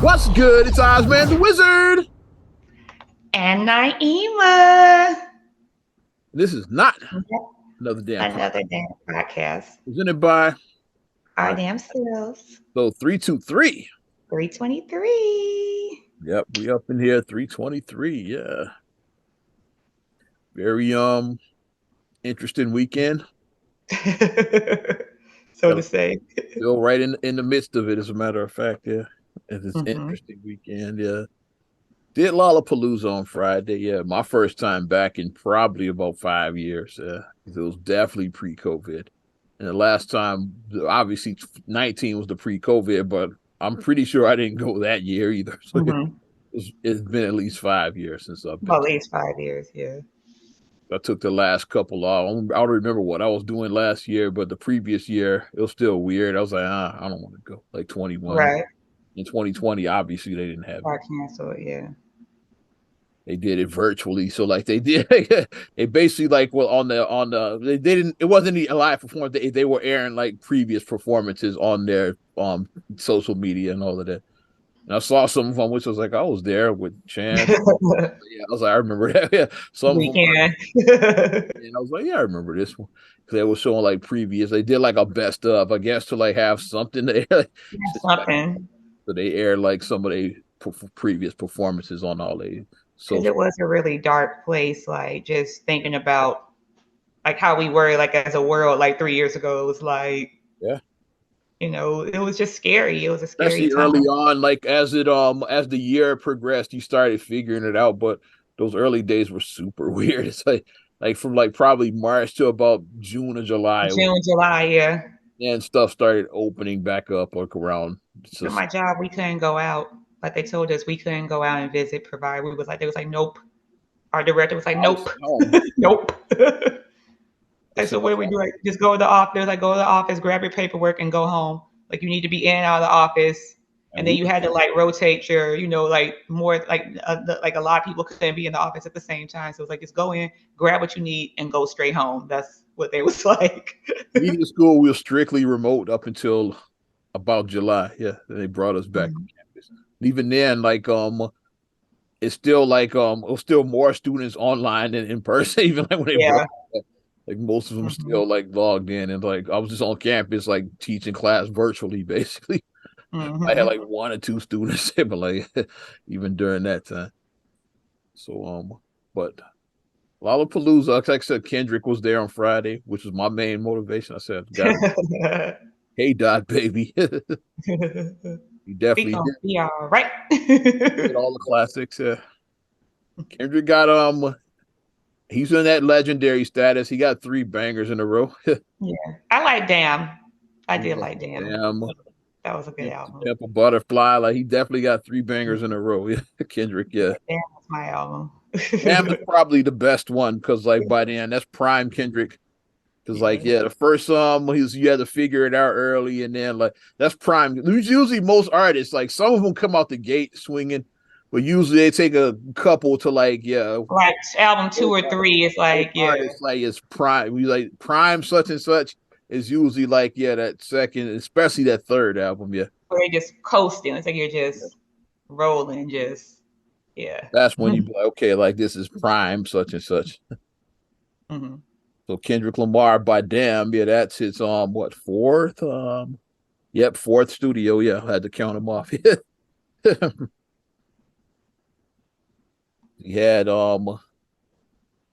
What's good? It's Ozman the Wizard. And Naima. This is not another damn Another podcast damn podcast. presented by Our our damn selves. so 323. 323. Yep, we up in here 323. Yeah. Very interesting weekend. So Yeah, to say. still right in the midst of it, as a matter of fact. Yeah. It's an Mm-hmm. interesting weekend. Yeah. Did Lollapalooza on Friday. Yeah. My first time back in probably about 5 years. Yeah. It was definitely pre-COVID. And the last time, obviously, 19 was the pre-COVID, but I'm pretty sure I didn't go that year either. So Mm-hmm. it's been at least 5 years since I've been. Well, at least 5 years, yeah. I took the last couple off. I don't remember what I was doing last year, but the previous year, it was still weird. I was like, I don't want to go. Like 21. Right. In 2020, obviously, they didn't have it. I cancel it, yeah. They did it virtually. So like they did, they basically like well on the they didn't. It wasn't a live performance. They were airing like previous performances on their social media and all of that. And I saw some of them, which was like I was there with Chance. Yeah, I was like I remember that. Yeah, some of them. Weekend. And I was like, yeah, I remember this one because they were showing like previous. They did like a best of, I guess, to like have something there. Something. So they aired like some of the previous performances on all the Because social. it was a really dark place, like just thinking about like how we were like as a world like 3 years ago. It was like, Yeah. it was just scary. It was a scary Especially early time. on, like as the year progressed, you started figuring it out. But those early days were super weird. It's like from like probably March to about June or July, it was, June, July, yeah. and stuff started opening back up like around At just my job, we couldn't go out. Like they told us we couldn't go out and visit, provide. They was like, nope. Our director was like, house nope, home. nope. It Like, so what sounds do we like do? Like, just go to the office. They was like, go to the office, grab your paperwork, and go home. Like, you need to be in and out of the office. and And then we you had to like rotate your, like more like a lot of people couldn't be in the office at the same time. So it was like, just go in, grab what you need, and go straight home. That's what they was like. media school, we were strictly remote up until about July. Yeah, then they brought us back on Mhm. campus. And even then, like it's still like it was still more students online than in person. Even like when they brought Yeah. us back, like most of them Hmm. still like logged in, and like I was just on campus like teaching class virtually basically. I had Hmm. like one or two students, but like even during that time. So but Lollapalooza, like I said, Kendrick was there on Friday, which was my main motivation. I said, got hey Dot baby. He We definitely gonna did. be all right. Did all the classics. Yeah. Kendrick got he's in that legendary status. He got three bangers in a row. Yeah, I like Damn. I did Yeah. like Damn. Damn. That was a good album. Pimp a Butterfly. Like he definitely got three bangers in a row. Yeah. Kendrick, Yeah, yeah. Damn was my album. Damn is probably the best one because like by then that's prime Kendrick. Cause like Yeah. yeah, the first he's you had to figure it out early, and then like that's prime. Usually most artists like some of them come out the gate swinging, but usually they take a couple to like yeah. Like album 2 or 3 is Most like, yeah, artists like it's prime. We like prime such and such is usually like yeah that second, especially that third album. Yeah, where they just coasting. It's like you're just rolling, just yeah. that's when you be like okay, like this is prime such and such. Hmm. So Kendrick Lamar by Damn, yeah, that's his what fourth yep fourth studio. Yeah, I had to count them off. He had well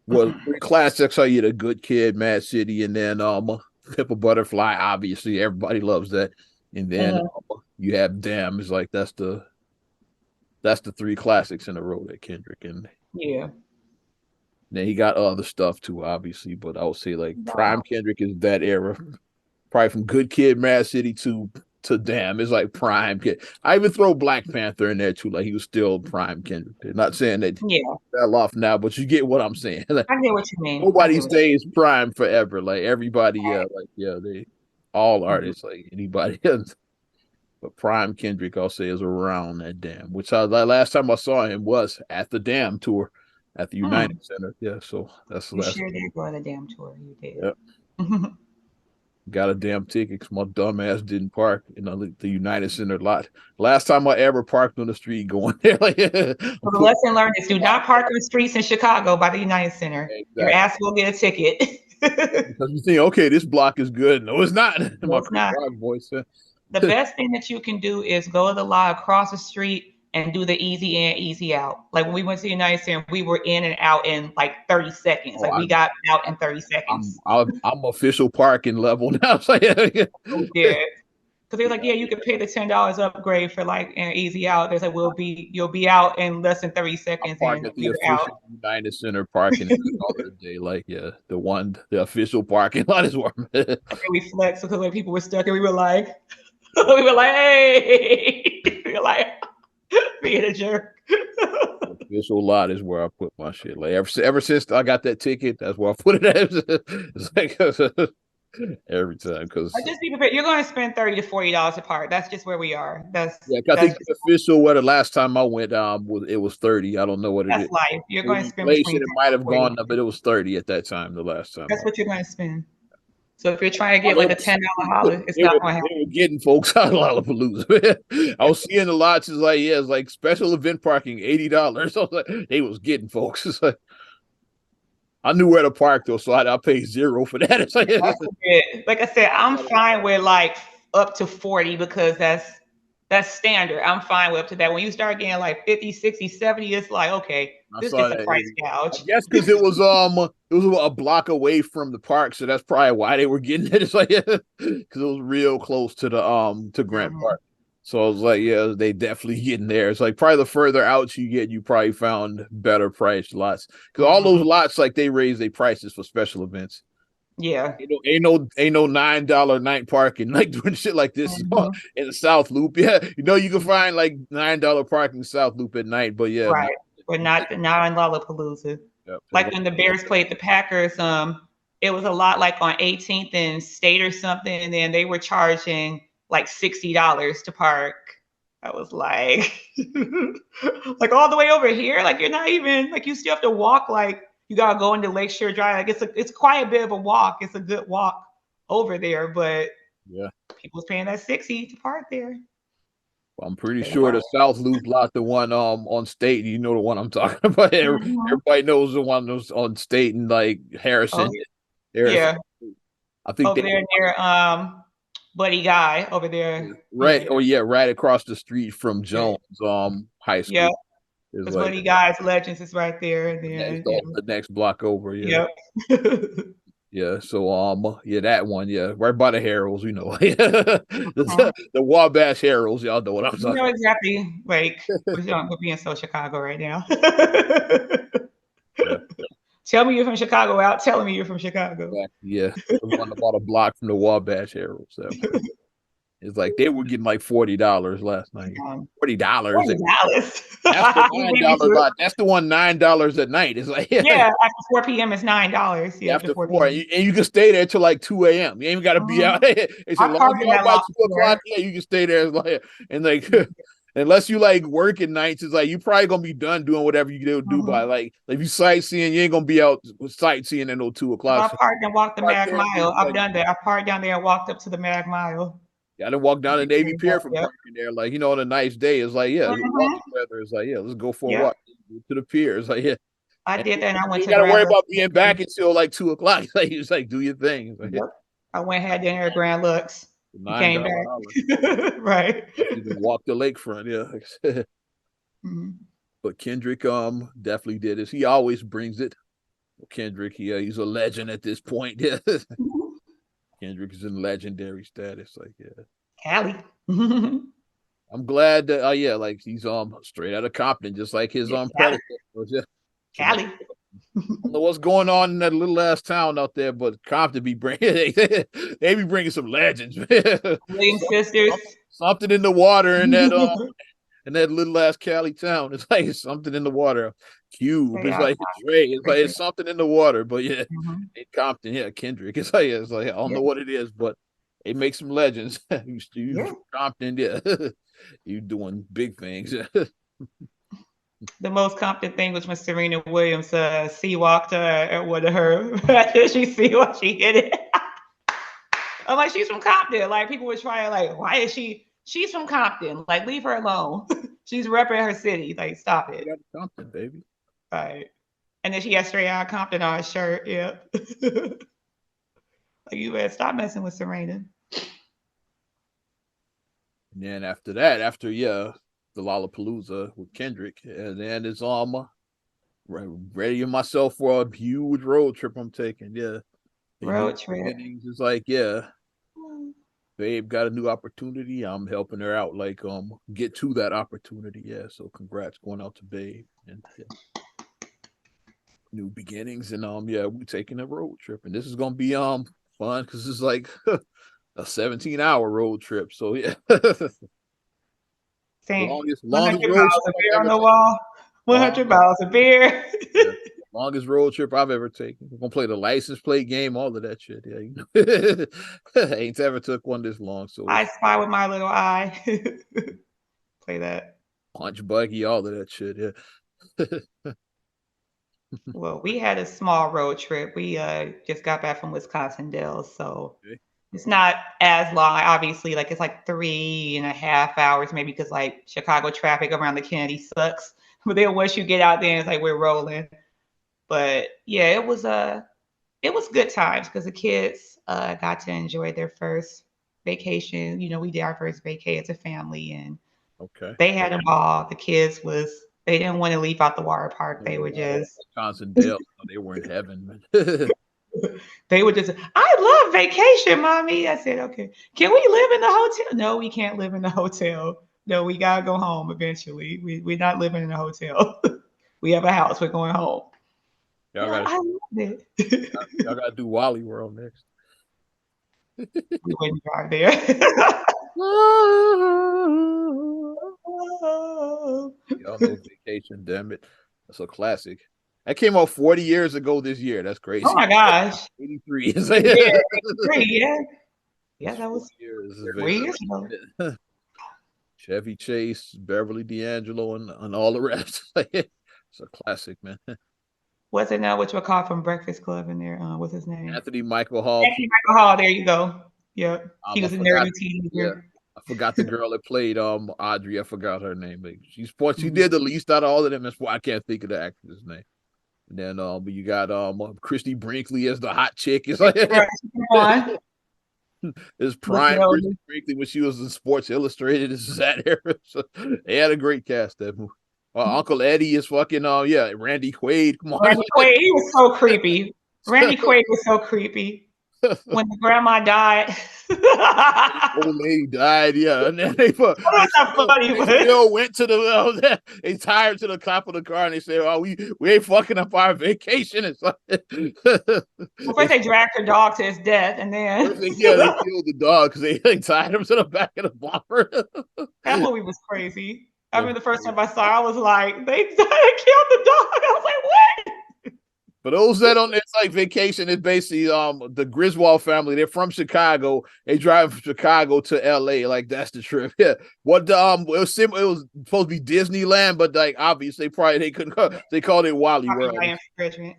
three classics are you the good kid, Mad City, and then Pimp a Butterfly. Obviously, everybody loves that. And then Hmm. you have Damn. It's like that's the three classics in a row that Kendrick and Yeah. then he got other stuff too, obviously. But I would say like Wow. prime Kendrick is that era, probably from Good Kid, Mad City to Damn. It's like prime kid. I even throw Black Panther in there too. Like he was still prime Kendrick. Not saying that Yeah. fell off now, but you get what I'm saying. Like, I get what you mean. I nobody get what you stays prime forever. Like everybody, yeah, like yeah, they all mean. artists, like anybody else. But Prime Kendrick, I'll say, is around that Damn. Which I the last time I saw him was at the Damn tour at the Hmm. United Center. Yeah, so that's the You last. sure did go on a damn tour. You did. Yeah. Got a damn ticket because my dumb ass didn't park in the United Center lot. Last time I ever parked on the street going there, like So I'm the putting lesson learned is do not park on the streets in Chicago by the United Center. Your exactly ass will get a ticket. because you think, okay, this block is good. No, it's not. No, My it's not. garage voice. The best thing that you can do is go to the lot across the street and do the easy in, easy out. Like when we went to the United Center, we were in and out in like 30 seconds. Oh, Like we got out in 30 seconds. I'm official parking level now. So, yeah, So we did. Because they're like, yeah, you could pay the $10 upgrade for like an easy out. There's like, you'll be out in less than 30 I seconds park and at the you're out. official United Center parking lot the other day. Like, yeah, the official parking lot is where I'm at. And we flexed because like people were stuck and we were like, we were like, hey, we were like being a jerk. Official lot is where I put my shit. Like ever since I got that ticket, that's where I put it at. It's like every time because Just be prepared. You're going to spend $30 to $40 a part. That's just where we are. yeah, I That's think just the official where the last time I went was 30. I don't know what it that's is. life. You're going to With spend between inflation, it 30 might and have 40. gone up, but it was 30 at that time. The last time That's what you're going to spend. So if you're trying to oh, get like a $10 holler, it's not going to happen. they were getting folks out of Lollapalooza. I was seeing the lots. It's like yeah, it's like special event parking $80. So like, they was getting folks. It's like I knew where to park though, so I paid zero for that. It's like, Like I said, I'm fine with like up to 40 because that's standard. I'm fine with up to that. When you start getting like 50, 60, 70, it's like, okay, I this saw gets a that. price I gouge. guess because it was a block away from the park, so that's probably why they were getting it. It's like because it was real close to the to Grant Mhm. Park. So I was like, yeah, they definitely getting there. It's like probably the further out you get, you probably found better priced lots because all those Mhm. lots like they raise their prices for special events. Yeah. Ain't no $9 night parking like doing shit like this Mhm. in the South Loop. Yeah, you know you can find like $9 parking South Loop at night, but yeah, Right. But not in Lollapalooza. yeah, Like when the Bears played the Packers, it was a lot like on 18th and State or something, and then they were charging like $60 to park. I was like, like all the way over here, like you're not even like you still have to walk like you gotta go into Lakeshore Drive. Like it's quite a bit of a walk. It's a good walk over there, but yeah. people's paying that 60 to park there. I'm pretty sure the South Loop lot, the one on State, you know the one I'm talking about. Mhm. Everybody knows the one that's on State and like Oh Harrison. Harrison. yeah, I think over they there near Buddy Guy over there. Yeah, right. Oh yeah, right across the street from yeah, Jones High yeah. School. Is Because like Buddy Guy's Legends is right there, and the next block over. Yeah, yep. yeah. So yeah, that one. Yeah, right by the Heralds. You know, the Wabash Heralds. Y'all know what I'm You talking. know exactly. Like we're being so Chicago right now. Yeah, Tell me you're from Chicago without telling me you're from Chicago. exactly. Yeah, the one about a block from the Wabash Heralds. That one. It's like they were getting like $40 last night. $40. $40. That's the You beat me $9 to it. lot. That's the one $9 at night. It's like Yeah, after 4 p.m. is $9. Yeah, after after 4 four, p.m. and you can stay there till like 2 a.m. You ain't got to be Mhm. out. They say, I as long as parked in you're out that by lot 2 o'clock, before. yeah, you can stay there. It's like, and like, unless you like working nights, it's like you probably gonna be done doing whatever you do by Mhm. like if you sightseeing, you ain't gonna be out sightseeing at no 2 o'clock. I So parked and walked the park Mag there and Mile. just I've like done that. I parked down there and walked up to the Mag Mile. yeah, I done walk down the Navy Pier from Yep. parking there. Like, on a nice day, it's like, yeah, Mhm. walking weather. It's like, yeah, let's go for a Yep. walk to the pier. It's like, yeah. I And did that and I you went ain't to got to worry Grand about Lux. being back until like 2 o'clock. It's like, you just like do your thing. It's like, yeah, Yep. I went had dinner at Grand Lux and came $9 hour. back. Right. Definitely can walk the lakefront. Yeah. Mhm. But Kendrick definitely did this. He always brings it. Kendrick, yeah, he's a legend at this point. Yeah. Kendrick is in legendary status. Like, yeah. Cali. I'm glad that yeah, like he's straight out of Compton, just like his Yeah, Cali. predecessor. Yeah. So like Cali. I don't know what's going on in that little ass town out there, but Compton be bringing they be bringing some legends, man. Williams sisters. Something in the water in that little ass Cali town. It's like something in the water. Cube. They It's are like Dre. It's like crazy. it's something in the water. But yeah, Mhm. in Compton, yeah, Kendrick. It's like I don't Yeah. know what it is, but it makes some legends. You Yeah. from Compton, yeah. You doing big things. The most Compton thing was when Serena Williams sea walked at one of her. She see what she hit it. I'm like, she's from Compton. Like people were trying, like, why is she? She's from Compton. Like, leave her alone. She's repping her city. Like, stop You it. got something, baby. Right. And then she had straight out Compton on her shirt. Yep. Like, you better stop messing with Serena. And then after that, after the Lollapalooza with Kendrick, and then it's readying myself for a huge road trip I'm taking. Yeah, the new Road trip. beginnings is like, babe got a new opportunity. I'm helping her out, like get to that opportunity. Yeah, so congrats going out to babe and new beginnings, and we taking a road trip, and this is gonna be fun because it's like a 17-hour road trip. So yeah, Saying longest 100 road miles trip of I've beer on ever the taken. wall. 100 Long, miles of beer. yeah, longest road trip I've ever taken. We're gonna play the license plate game, all of that shit. Yeah, ain't ever took one this long. So I it's spy with my little eye. Play that. punch buggy, all of that shit. Yeah. Well, we had a small road trip. We just got back from Wisconsin Dells, so Okay. it's not as long. Obviously, like it's like 3.5 hours, maybe because like Chicago traffic around the Kennedy sucks. But then once you get out there, it's like we're rolling. But yeah, it was good times because the kids got to enjoy their first vacation. You know, we did our first vacay as a family, and Okay. they had a ball. The kids was they didn't want to leave out the water park. They were just Wisconsin Dale, they were in heaven, man. they were just, I love vacation, mommy. I said, okay. Can we live in the hotel? No, we can't live in the hotel. No, we gotta go home eventually. We're not living in a hotel. We have a house. We're going home. y'all They're like, gotta I love it. y'all gotta do Wally World next. We wouldn't drive there. Y'all know vacation, damn it. That's a classic. That came out 40 years ago this year. That's Oh crazy. my gosh. 83. Yeah, 83, yeah. Yeah, It's that 40 was years of 3 years ago. vacation. Chevy Chase, Beverly D'Angelo, and all the rest. It's a classic, man. What's it now? Which we call from Breakfast Club in there? What's his name? Anthony Michael Hall. Anthony Michael Hall. There you go. Yep. He I was a forgot. nerdy Yeah, teenager. I forgot the girl that played Audrey. I forgot her name. Like, she Mhm. did the least out of all of them. That's why I can't think of the actress name. And then but you got Christy Brinkley as the hot chick. It's like Right. One it's with prime the Christy Brinkley when she was in Sports Illustrated. This is that era. So they had a great cast that movie. Uncle Eddie is fucking Randy Quaid. Come on. Randy Quaid. He was so creepy. Randy Quaid was so creepy when the grandma died. Old lady died, yeah, and then they That's not funny, they but still went to the they tired to the top of the car and they said, "Oh, we ain't fucking up our vacation." It's like well, they first they dragged her dog to his death, and then first they killed the dog because they tied him to the back of the bumper. that movie was crazy. I mean, the first time I saw, it, I was like, they killed the dog. I was like, what? For those that don't, it's like vacation. It's basically the Griswold family. They're from Chicago. They drive from Chicago to L.A. Like that's the trip. Yeah. What it was supposed to be Disneyland, but like obviously probably they couldn't. They called it Wally World. Copyright infringement.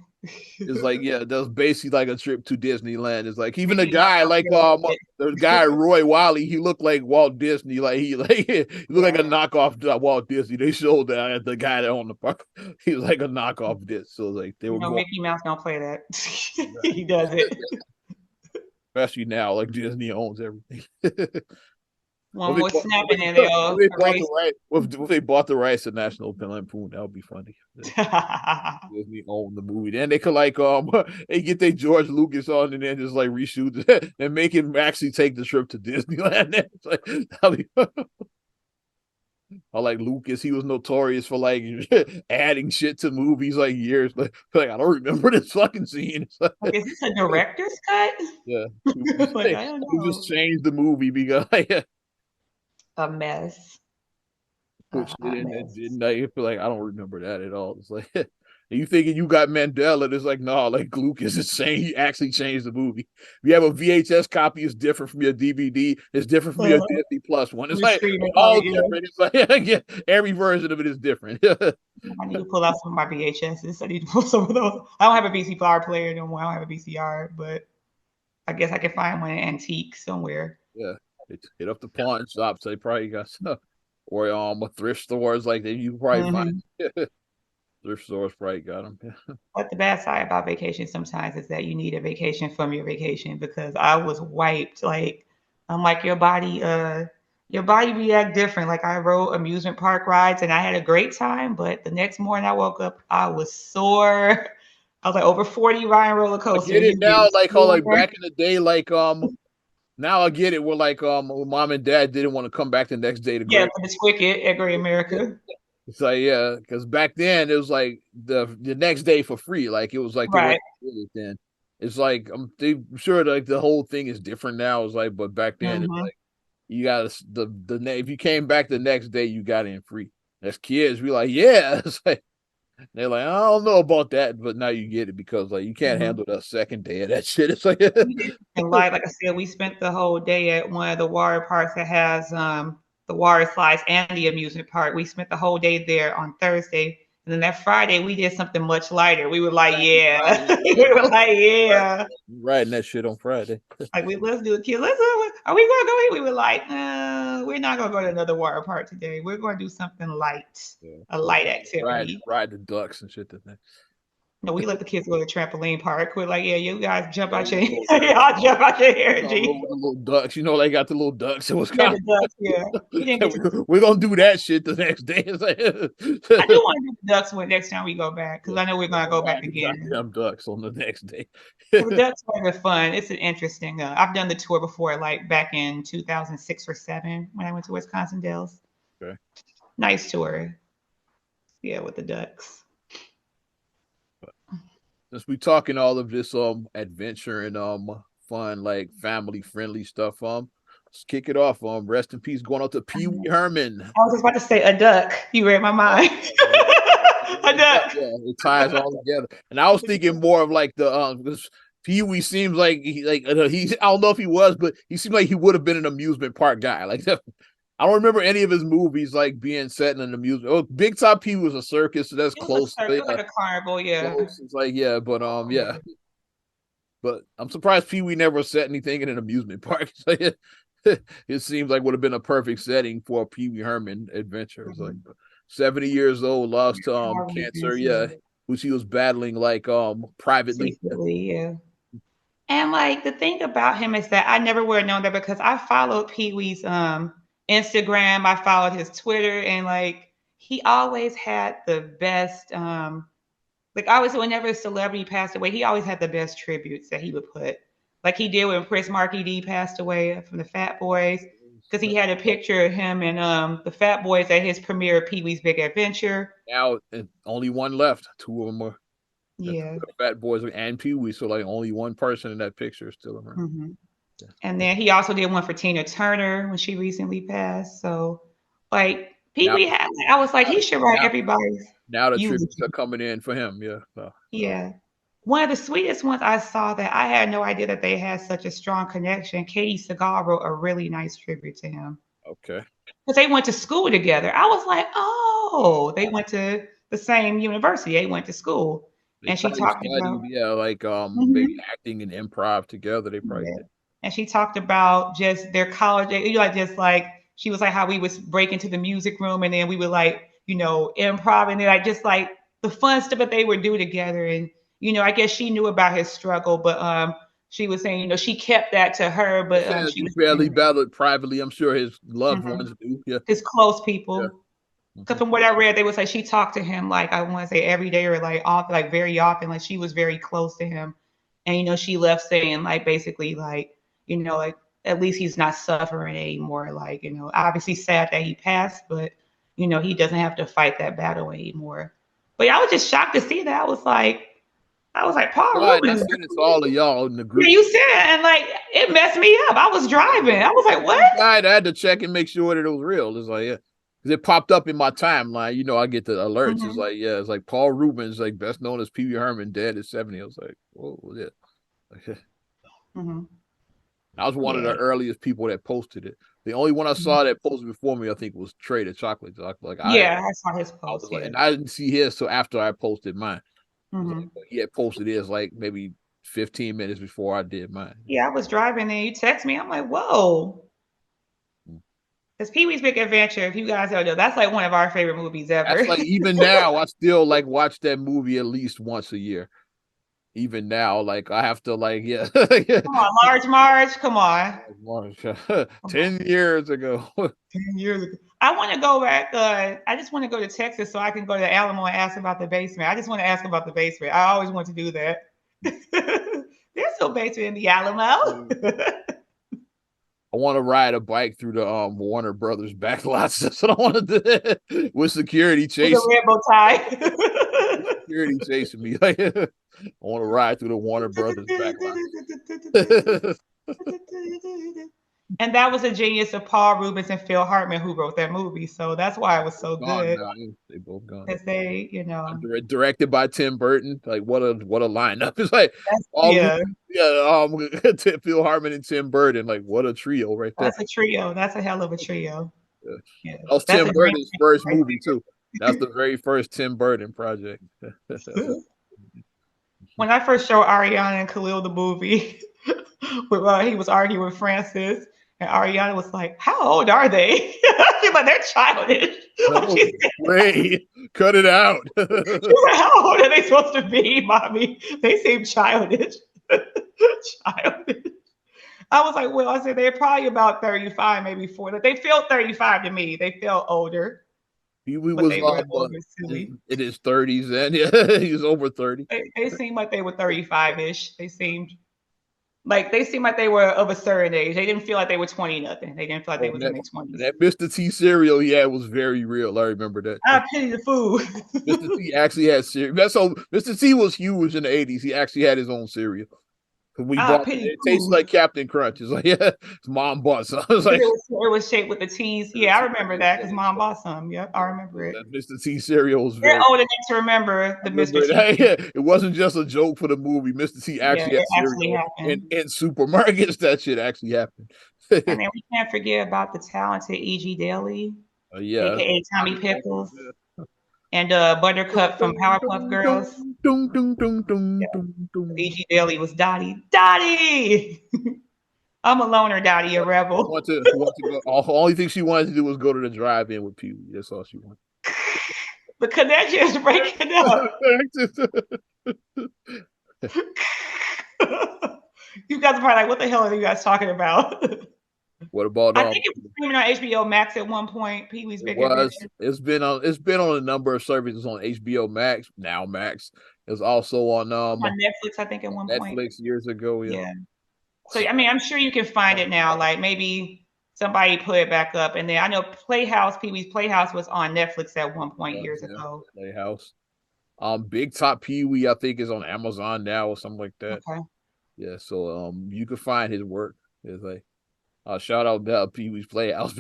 It's like that was basically like a trip to Disneyland. It's like even the Mickey Mouse guy don't like feel the guy Roy Wally, he looked like Walt Disney. Like he looked like yeah. a knockoff Walt Disney. They showed that the guy that owned the park. He was like a knockoff disc. So like they You were know, going, Mickey Mouse don't play that. He does it. especially now, like Disney owns everything. One more snap and then they'll they bought the erase. right, if they bought the rights to National Lampoon, that would be funny. Disney owned the movie. Then they could like they get their George Lucas on and then just like reshoot it and make him actually take the trip to Disneyland. It's like that'd be I like Lucas. He was notorious for like adding shit to movies like years. Like I don't remember this fucking scene. Like, Is this a director's cut? yeah, Like, I don't we just know. changed the movie because A mess. A put shit hot in that mess. didn't I feel like I don't remember that at all. It's like you thinking you got Mandela, it's like no, like Lucas is saying he actually changed the movie. If you have a VHS copy, it's different from your DVD, it's different from your Disney Plus one. It's Your like streaming all copy, yeah. different. It's like yeah, every version of it is different. I need to pull out some of my VHSs. I need to pull some of those. I don't have a VCR player no more. I don't have a VCR, but I guess I can find one antique somewhere. Yeah, hit up the pawn shops. They probably got stuff, or a thrift stores like that. You can probably Hmm. find thrift stores probably got them. But the bad side about vacation sometimes is that you need a vacation from your vacation because I was wiped. Like I'm like your body react different. Like I rode amusement park rides and I had a great time, but the next morning I woke up, I was sore. I was like over 40 riding roller I coaster. get it You get now, like how like sore. back in the day, like now I get it. Where like when mom and dad didn't want to come back the next day to Yeah, Great. for the Wicked at Great America. It's like yeah, because back then it was like the next day for free. Like it was like the way Right. it was then. It's like I'm sure like the whole thing is different now. It's like, but back then it's Hmm. like you got if you came back the next day, you got in free. As kids, we like yeah. It's like they're like I don't know about that, but now you get it because like you can't Hmm. handle the second day of that shit. It's like We did something light. Like I said, we spent the whole day at one of the water parks that has the water slides and the amusement park. We spent the whole day there on Thursday. And then that Friday, we did something much lighter. We were like, yeah. Friday, yeah, We were like, right. yeah. Riding that shit on Friday. Like, let's do a kid. Let's do it. Are we going to go here? We were like, we're not going to go to another water park today. We're going to do something light, Yeah. a light Ride activity. ride the ducks and shit. No, we let the kids go to the trampoline park. We're like, yeah, you guys jump Yeah, out your, little, y'all jump out your energy. little ducks. You know they got the little ducks. It was Yeah, kind the ducks. Yeah, we didn't get to. of we're gonna do that shit the next day. It's like, I do want to do the ducks one next time we go back because yeah, I know we're we're gonna gonna go back ride the again. goddamn ducks on the next day. Well, the ducks are fun. It's an interesting. I've done the tour before, like back in 2006 or seven when I went to Wisconsin Dells. Okay. Nice tour. Yeah, with the ducks. Since we talking all of this adventure and fun like family friendly stuff let's kick it off rest in peace going out to Pee Wee Herman. I was just about to say a duck. You read my Oh, mind. yeah. A duck. Yeah, it ties all together. And I was thinking more of like the because Pee Wee seems like he I don't know if he was, but he seemed like he would have been an amusement park guy. Like I don't remember any of his movies like being set in an amusement. Oh, Big Top Pee Wee was a circus, so that's It was a close. circle, like a carnival. Yeah. Close. It's like yeah, but yeah. But I'm surprised Pee Wee never set anything in an amusement park. It seems like would have been a perfect setting for a Pee Wee Herman adventure. It's like Mhm. 70 years old, lost to Car cancer. weakness, Yeah, yeah. which he was battling like privately. Secretly, yeah. And like the thing about him is that I never would have known that because I followed Pee Wee's Instagram, I followed his Twitter, and like he always had the best like always whenever a celebrity passed away, he always had the best tributes that he would put. Like he did when Prince Marky D passed away from the Fat Boys, because he had a picture of him and the Fat Boys at his premiere of Pee Wee's Big Adventure. Now only one left. Two of them are the Yeah. Fat Boys and Pee Wee. So like only one person in that picture is still around. Hmm. Yeah. And then he also did one for Tina Turner when she recently passed. So, like, Pee Now, Wee had, I was like, now, he should write now, everybody's now the tributes are eulogy. coming in for him. Yeah. Yeah. One of the sweetest ones I saw that I had no idea that they had such a strong connection. Katie Seagal wrote a really nice tribute to him Okay. because they went to school together. I was like, oh, they went to the same university. They went to school, They and she probably talked about. studied, yeah, like maybe Mhm. acting and improv together. They probably Yeah. did. And she talked about just their college, you know, like just like she was like how we would break into the music room and then we would like, you know, improv and then like just like the fun stuff that they would do together. And, you know, I guess she knew about his struggle, but she was saying, you know, she kept that to her, They but said she he was barely saying battled privately. I'm sure his loved mhm, ones do. Yeah. his close Yeah. people. Because Hmm. from what I read, they would say she talked to him like I want to say every day or like off like very often. Like she was very close to him, and you know she left saying like basically like you know like at least he's not suffering anymore. Like you know obviously sad that he passed, but you know he doesn't have to fight that battle anymore. But yeah, I was just shocked to see that. I was like Paul Saw it and I Rubens. sent it to all of y'all in the Yeah, group. you said it, and like it messed me up. I was driving. I was like, He what? died. I had to check and make sure that it was real. It's like, yeah. Because it popped up in my timeline. You know, I get the alerts. It's Mm-hmm. like, yeah, it's like Paul Rubens, like best known as Pee Wee Herman, dead at 70. I was like, whoa, yeah. Mm-hmm. I was one of Yeah. the earliest people that posted it. The only one I Mm-hmm. saw that posted before me, I think, was Trey the Chocolate Chocolate. Like Yeah, I saw his I was post. like, Yeah. and I didn't see his till after I posted mine. It was Mm-hmm. like he had posted his like maybe 15 minutes before I did mine. Yeah, I was driving and you text me. I'm like, whoa. Because Pee Wee's Big Adventure, if you guys don't know, that's like one of our favorite movies ever. That's like even now, I still like watch that movie at least once a year. Even now, like I have to like yeah, Come on, Large Marge. Come on. Come on. 10 years ago. 10 years ago. I want to go back. I just want to go to Texas so I can go to the Alamo and ask about the basement. I just want to ask about the basement. I always want to do that. There's no basement in the Alamo. I want to ride a bike through the Warner Brothers backlots. That's what I want to do with security With a chasing. red bow tie. Security chasing me. Like, I want to ride through the Warner Brothers backlots. And that was a genius of Paul Rubens and Phil Hartman who wrote that movie. So that's why it was so Gone good. now. They both gone. Because they, you know, Directed by Tim Burton. Like what a lineup. It's like all yeah, Phil Hartman and Tim Burton. Like what a trio right there. that's a trio. That's a hell of a trio. Yeah. Yeah, That was that's Tim a dream Burton's first right movie too. That's the very first Tim Burton project. When I first showed Ariana and Khalil the movie, he was arguing with Francis, and Ariana was like, "How old are they?" She's like, "They're childish." No way. Cut it out. She's like, "How old are they supposed to be, mommy? They seem childish." Childish. I was like, "Well," I said, "They're probably about 35, maybe 40. They felt 35 to me. They felt older, He but was they were older, silly. in his 30s then. Yeah, he was over 30. They seemed like they were 35-ish. They seemed like they were of a certain age. They didn't feel like they were 20 nothing. They didn't feel like they was in their 20s. That Mr. T cereal he had was very real. I remember that. I pity the food. Mr. T actually had cereal. That's so Mr. T was huge in the 80s. He actually had his own cereal. We I bought pity it. It tasted food. like Captain Crunch. It's like, yeah, his mom bought some. I was like, It was shaped with the T's. Yeah, I remember that because mom bought some. Yep, I remember it. that Mr. T cereal was You're very. old enough to remember I the remember Mr. T. it. It wasn't just a joke for the movie. Mr. T Yeah, actually had it actually cereal happened. in supermarkets. That shit actually happened. And then we can't forget about the talented E.G. Daily, Yeah. aka Tommy Pickles, and Buttercup from Powerpuff Girls. E.G. Daily was Dottie. Dottie! I'm a loner, Dottie, a rebel. Who want to go, only thing she wanted to do was go to the drive-in with Pee Wee. That's all she wanted. The connection is breaking up. You guys are probably like, what the hell are you guys talking about? What about I think it was streaming on HBO Max at one point. Pee Wee's Big Adventure. It's been on a number of services on HBO Max, now Max. It's also on Netflix, I think, at one point. Netflix years ago, yeah. So I mean, I'm sure you can find it now. Like maybe somebody put it back up, and then I know Playhouse, Pee Wee's Playhouse, was on Netflix at one point years ago. Playhouse. Big Top Pee Wee, I think, is on Amazon now or something like that. Okay. Yeah, so you can find his work. It's like shout out Pee Wee's Playhouse.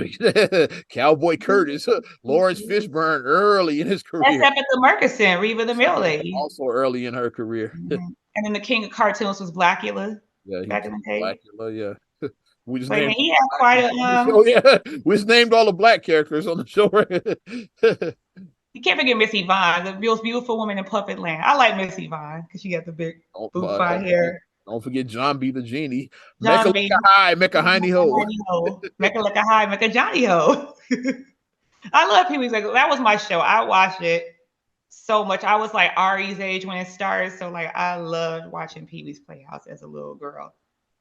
Cowboy Curtis, Lawrence Fishburne early in his career. That's Tabitha Murkison, Reva the Mail Lady. Also early in her career. And then the king of cartoons was Blackula. Yeah, back in the day. Blackula, yeah. We just named he had quite a we just named all the black characters on the show. You can't forget Missy Vine, the most beautiful woman in Puppet Land. I like Missy Vine because she got the big bouffant hair. Don't forget John B. the Genie. John B. Mecca Hiney Ho. Mecca like a high, Mecca Johnny Ho. I love Pee Wee's. That was my show. I watched it so much. I was like Ari's age when it started. So like I loved watching Pee Wee's Playhouse as a little girl.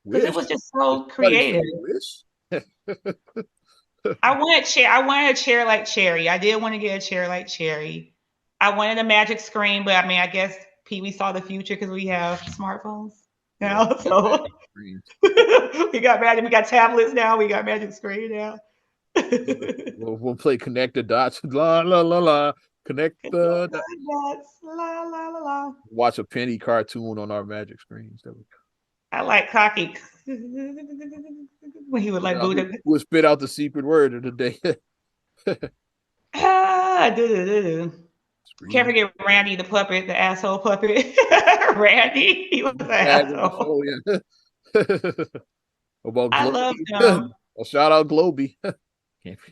Because it was just so creative. I wanted a chair like Cherry. I did want to get a chair like Cherry. I wanted a magic screen, but I mean, I guess Pee Wee saw the future because we have smartphones now. So we got tablets now. We got magic screen now. we'll play connect the dots. La la la la. Connect the dots. La la la la. Watch a penny cartoon on our magic screens. I like Cocky when he would like Buddha. We'll spit out the secret word of the day. Can't forget Randy the puppet, the asshole puppet. Randy, he was an asshole. Yeah. About I love him. Shout out Globy.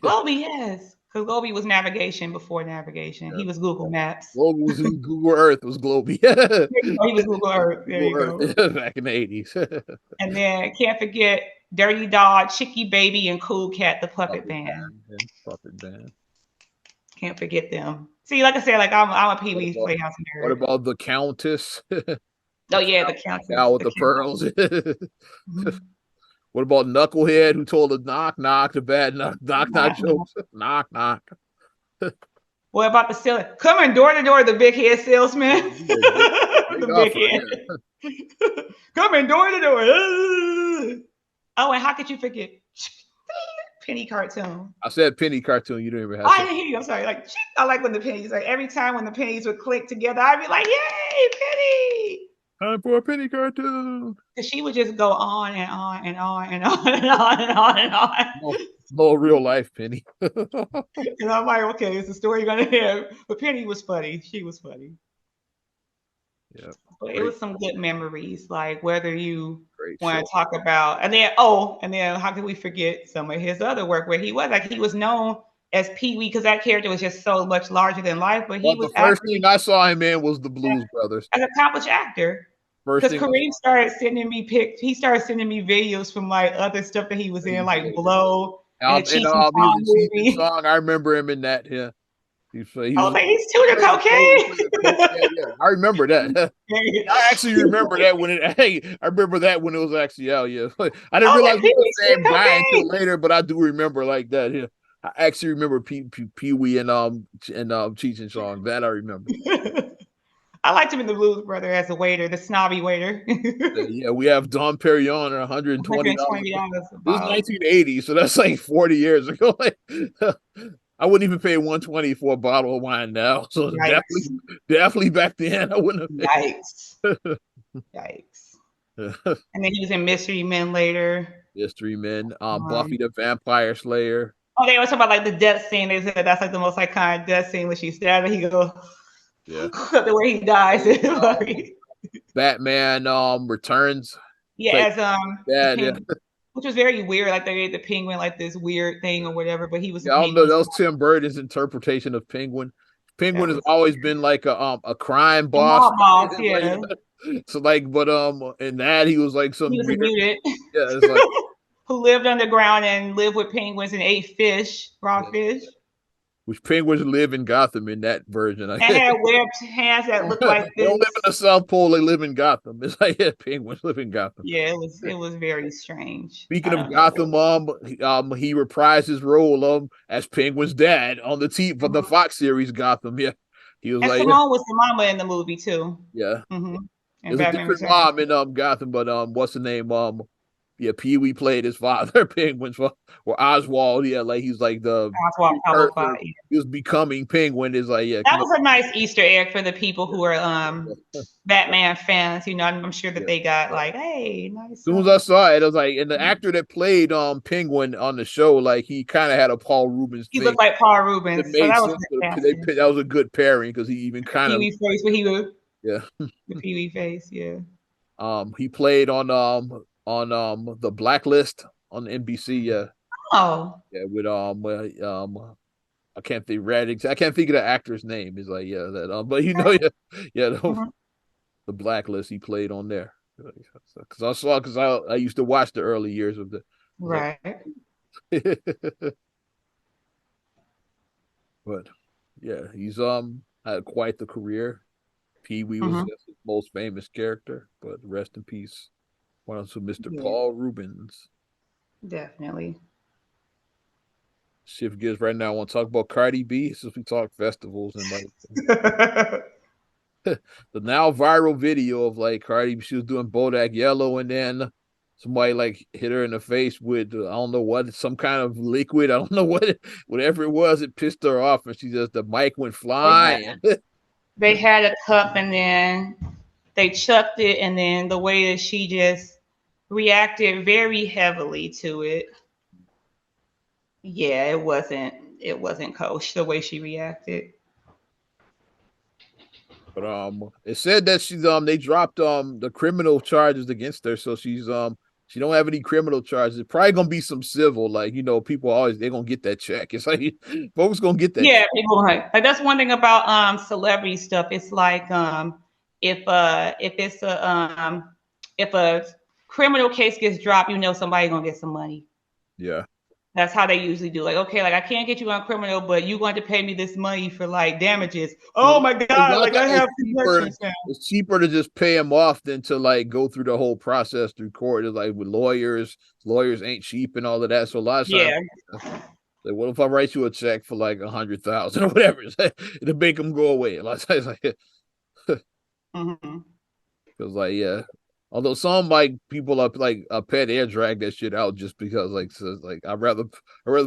Globy, yes. Because Gobi was navigation before navigation. Yeah. He was Google Maps. Global was Google Earth was Globey. Oh, he was Google Earth. There Google you go. Earth back in the 80s. And then can't forget Dirty Dog, Chicky Baby, and Cool Cat, the puppet Puppet band. band and puppet band. Can't forget them. See, like I said, like I'm a Pee What Wee's about Playhouse what nerd. about the Countess? Oh The yeah, cow, the Countess, cow with the the Countess. pearls. Mhm. What about Knucklehead who told the knock knock the bad knock Knock. jokes? Knock knock. What about the salesman? Coming door to door, the big head salesman. Yeah, big big The big offer. head. Yeah. Coming door to door. Oh, and how could you forget Penny cartoon? I said penny cartoon. You didn't even Oh, have I to. didn't hear you. I'm sorry. Like I like when the pennies. Like every time when the pennies would click together, I'd be like, "Yay, Penny!" Time for a penny cartoon. Because she would just go on and on and on and on and on and on and on. No, no real life penny. And I'm like, okay, it's a story you're gonna hear. But Penny was funny. She was funny. Yeah, But it great, was some good memories, like whether you great want show. to talk about, and then how could we forget some of his other work where he was known as Pee Wee because that character was just so much larger than life, but he But was the first thing actually I saw him in was the Blues Brothers. an accomplished actor. First Because thing I Kareem started sending me pics, he started sending me videos from like other stuff that he was saw in, he like did. Blow and the And Cheech and he was Chong in Cheech and movie. Song. I remember him in that. Yeah, he I was was like, he's tuning played he played a coke. Yeah, cocaine. yeah. I remember that. I actually remember that when it. Hey, I remember that when it was actually out. Yeah, I I didn't was realize like, it was Pee-wee the shit same guy until cocaine. later, but I do remember like that. Yeah, I actually remember Pee Wee and Cheech and Chong. That I remember. I liked him in the Blues Brother as a waiter, the snobby waiter. Yeah, we have Dom Perignon at $120. $120 a This is bottle. 1980, so that's like 40 years ago. Like, I wouldn't even pay 120 for a bottle of wine now. So Yikes. definitely back then I wouldn't have Yikes. Yikes. paid. And then he was in Mystery Men later. Mystery Men, Buffy Um, the Vampire Slayer. oh, they were talking about like the death scene. They said that's like the most iconic death scene when she stabbed and he goes, Yeah. the way he dies. Batman Returns. Yeah, Like as the that, yeah. penguin, which was very weird. Like they gave the penguin like this weird thing or whatever, but he was the Yeah, I don't know. penguin. That was Tim Burton's interpretation of Penguin. Penguin That has was always been like a crime a boss. mob boss. It's like, Yeah, so like, but in that he was like he some was a weird. mutant Yeah, it's like who lived underground and lived with penguins and ate fish, raw yeah. fish, Which penguins live in Gotham in that version. I and guess. had webbed hands that looked like They don't live in this. the South Pole. They live in Gotham. It's like yeah, penguins live in Gotham. Yeah, it was very strange. Speaking I of don't know. Gotham, he reprised his role as Penguin's dad on the TV for the Mhm. Fox series Gotham. Yeah, he was And like, yeah, Simone was the mama in the movie too. yeah. Hmm. And There's a Batman different Returns. mom in Gotham, but what's the name? Yeah, Pee Wee played his father, Penguin's father, or Oswald. Yeah, like he's like the Oswald character. Cobblepot. He was becoming Penguin. Is like yeah, That come on. was a nice Easter egg for the people who are Yeah. Batman fans. I'm sure that Yeah. they got like, hey, As nice. soon as I saw it, I was like, and the actor that played Penguin on the show, like he kind of had a Paul Rubens He face. looked like Paul It Rubens, so made that was sense. good casting. That was a good pairing because he even The kind Pee of Wee face, but he was yeah. the Pee Wee face. Yeah. He played on the Blacklist on NBC. Yeah, Oh. yeah with I can't think Radix. I can't think of the actor's name. Is like yeah that but yeah yeah Mhm. the Blacklist he played on there because I used to watch the early years of the I was like Right. but yeah he's had quite the career. Pee Wee was Hmm. just his most famous character, but rest in peace. One of Mr. Yeah, Paul Rubens. definitely. Shift gears right now. I want to talk about Cardi B since we talk festivals and like the now viral video of like Cardi. She was doing Bodak Yellow, and then somebody like hit her in the face with I don't know what some kind of liquid. I don't know whatever it was. It pissed her off, and she just the mic went they had flying. they had a cup and then they chucked it, and then the way that she just reacted very heavily to it. Yeah, it wasn't kosher the way she reacted. But it said that she's they dropped the criminal charges against her, so she's She don't have any criminal charges. It's probably gonna be some civil, like people always they're gonna get that check. It's like folks gonna get that Yeah, check. people like that's one thing about celebrity stuff. It's like if it's a if a criminal case gets dropped, you know somebody's gonna get some money. Yeah. That's how they usually do. Like, okay, like I can't get you on criminal, but you're going to pay me this money for like damages. Well, Oh my a god, lot of like I times have connections now. it's cheaper to just pay him off than to like go through the whole process through court. It's like with lawyers ain't cheap and all of that. So a lot of times, Yeah. like, what if I write you a check for like 100,000 or whatever? It's like, to make them go away. A lot of times, like, Mm-hmm. because like yeah, although some like people up like a pet air drag that shit out just because like so, like I'd rather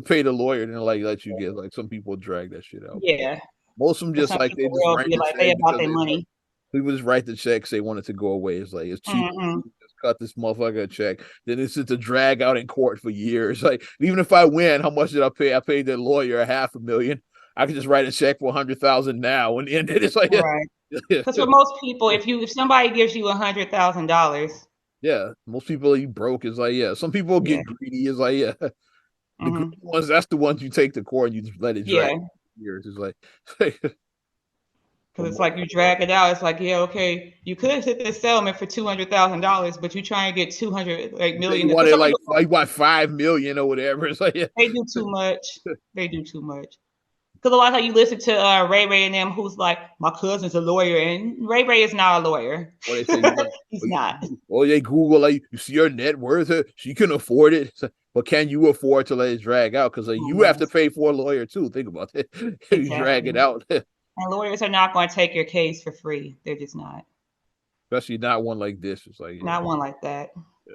pay the lawyer than like let you get like some people drag that shit out. Yeah. Most of them But just some like they people just will write be the like they check about because their they like money. people just write the checks they want it to go away. It's like it's cheap. Mm-hmm. Just cut this motherfucker a check. Then it's just a drag out in court for years. Like even if I win, how much did I pay? I paid the lawyer $500,000. I could just write a check for 100,000 now and end it. It's like yeah, Right. yeah, Because for most people, if somebody gives you $100,000, yeah. Most people you broke is like yeah. Some people yeah. get greedy. Is like yeah. The greedy Mm-hmm. ones, that's the ones you take to court and you just let it drag Yeah. years. It's like for Because it's most like you drag it out. It's like, yeah, okay, you could hit this settlement for $200,000, but you try and get 200 like you million. want Because it some like people you want 5 million or whatever. It's like yeah. they do too much. They do too much. Because a lot of time you listen to Ray Ray and them, who's like, my cousin's a lawyer, and Ray Ray is not a lawyer. Or they say, He's not. or they Google like you see her net worth, she can afford it. But can you afford to let it drag out? Because like, you have to Yes, pay for a lawyer too. Think about it. You drag it exactly. out, And lawyers are not going to take your case for free. They're just not. especially not one like this. It's like yeah, Not one like that. yeah.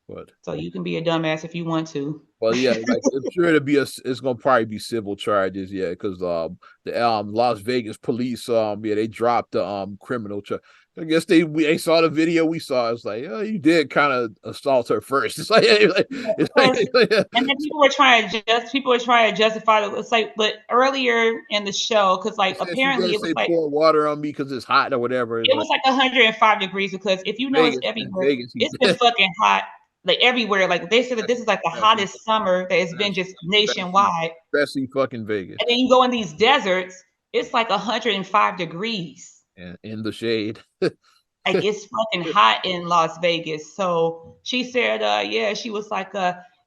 But So you can be a dumbass if you want to. well, yeah, like I'm sure it's gonna probably be civil charges, yeah, because the Las Vegas police yeah they dropped the criminal charge. I guess they saw the video we saw. It's like oh you did kind of assault her first. It's like Because and then people were trying to justify it. It's like, but earlier in the show, because they like said she apparently did it was say like pour water on me because it's hot or whatever. It's it was like 105 degrees because if you know it's Vegas, in everywhere, Vegas, it's been fucking hot like everywhere. Like they said that this is like the especially, hottest summer that has been just especially, nationwide. especially fucking Vegas And then you go in these deserts, it's like 105 degrees. and in the shade. Like it's fucking hot in Las Vegas. So she said, yeah, she was like,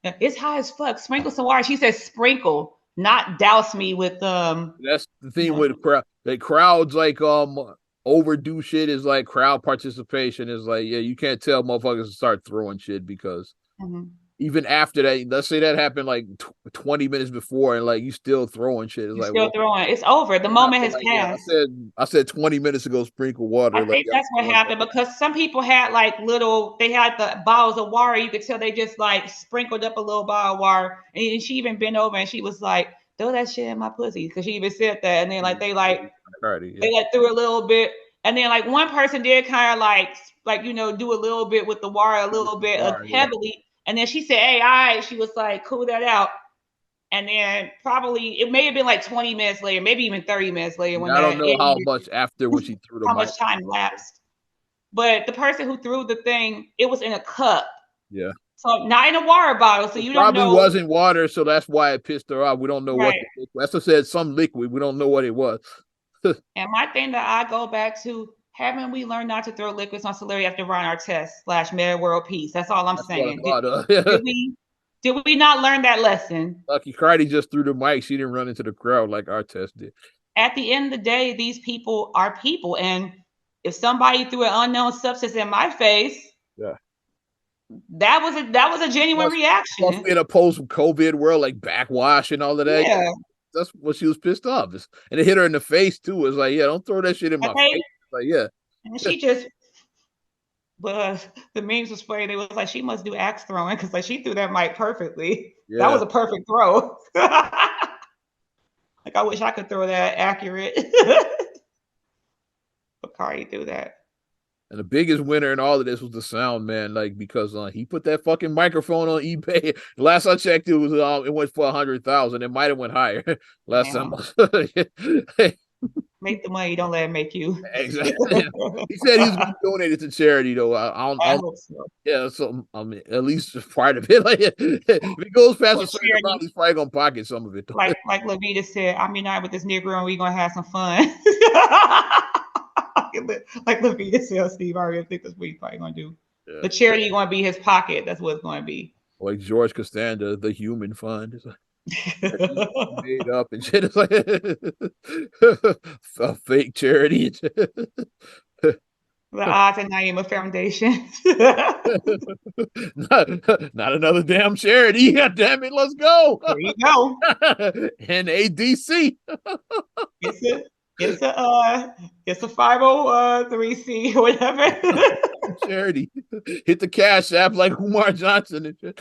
it's hot as fuck. Sprinkle some water. She said sprinkle, not douse me with That's the you thing know, with crowd. Like crowds, like overdo shit is like crowd participation is like yeah, you can't tell motherfuckers to start throwing shit because mhm. even after that, let's say that happened like 20 minutes before, and like you still throwing shit. It's You're like still well, throwing. It's over. The I moment feel has like yeah, passed. I said 20 minutes ago, sprinkle I water. Like think yeah, that's what happened because some people had like little, they had the bottles of water. You could tell they just like sprinkled up a little bottle of water. And she even bent over and she was like, throw that shit in my pussy. Cause she even said that. And then like yeah, they like threw a little bit. And then like one person did kind of like, you know, do a little bit with the water, a little bit of yeah. heavily. And then she said, hey, all right. She was like, cool that out. And then probably it may have been like 20 minutes later, maybe even 30 minutes later when I don't that know how ended, much after when she threw the how mic. much time lapsed. But the person who threw the thing, it was in a cup. Yeah. So not in a water bottle. So It you don't probably know. wasn't water, so that's why it pissed her off. We don't know what Right. that's what said some liquid. We don't know what it was. And my thing that I go back to, haven't we learned not to throw liquids on celebrity after run our test / meta world peace? That's all I'm That's what I saying. thought of. Did we not learn that lesson? Lucky Cardi just threw the mic. She didn't run into the crowd like our test did. At the end of the day, these people are people. And if somebody threw an unknown substance in my face, Yeah. that was a genuine Plus reaction. we in a post-COVID world, like backwash and all of that. Yeah, Yeah. that's what she was pissed off. And it hit her in the face too. It's like, yeah, don't throw that shit in my Okay. face. Like, yeah. And she just but the memes was funny. They was like, she must do axe throwing because like she threw that mic perfectly. That Yeah. was a perfect throw. Like I wish I could throw that accurate. But Cardi threw that. And the biggest winner in all of this was the sound man, like because he put that fucking microphone on eBay. Last I checked, it went for 100,000. It might have went higher last time. Damn. Make the money, don't let it make you. Exactly. He said he was going to donate it to charity, though. I I don't. hope so. Yeah, so I mean, at least part of it. Like, if it goes past Or a certain amount, charity, he's probably gonna pocket some of it. like Lavita said, I'm united with this Negro and we gonna have some fun. Like Lavita said, Steve, I already think that's what he's probably gonna do. Yeah, The charity gonna be his pocket. That's what it's gonna be. like George Costanza, the Human Fund. It's like, made up and shit. It's like a fake charity. The odds and Naima Foundation. Not another damn charity. God damn it, let's go. There you go. NADC. It's a it's a 503c or whatever. Charity. Hit the cash app like Umar Johnson and shit.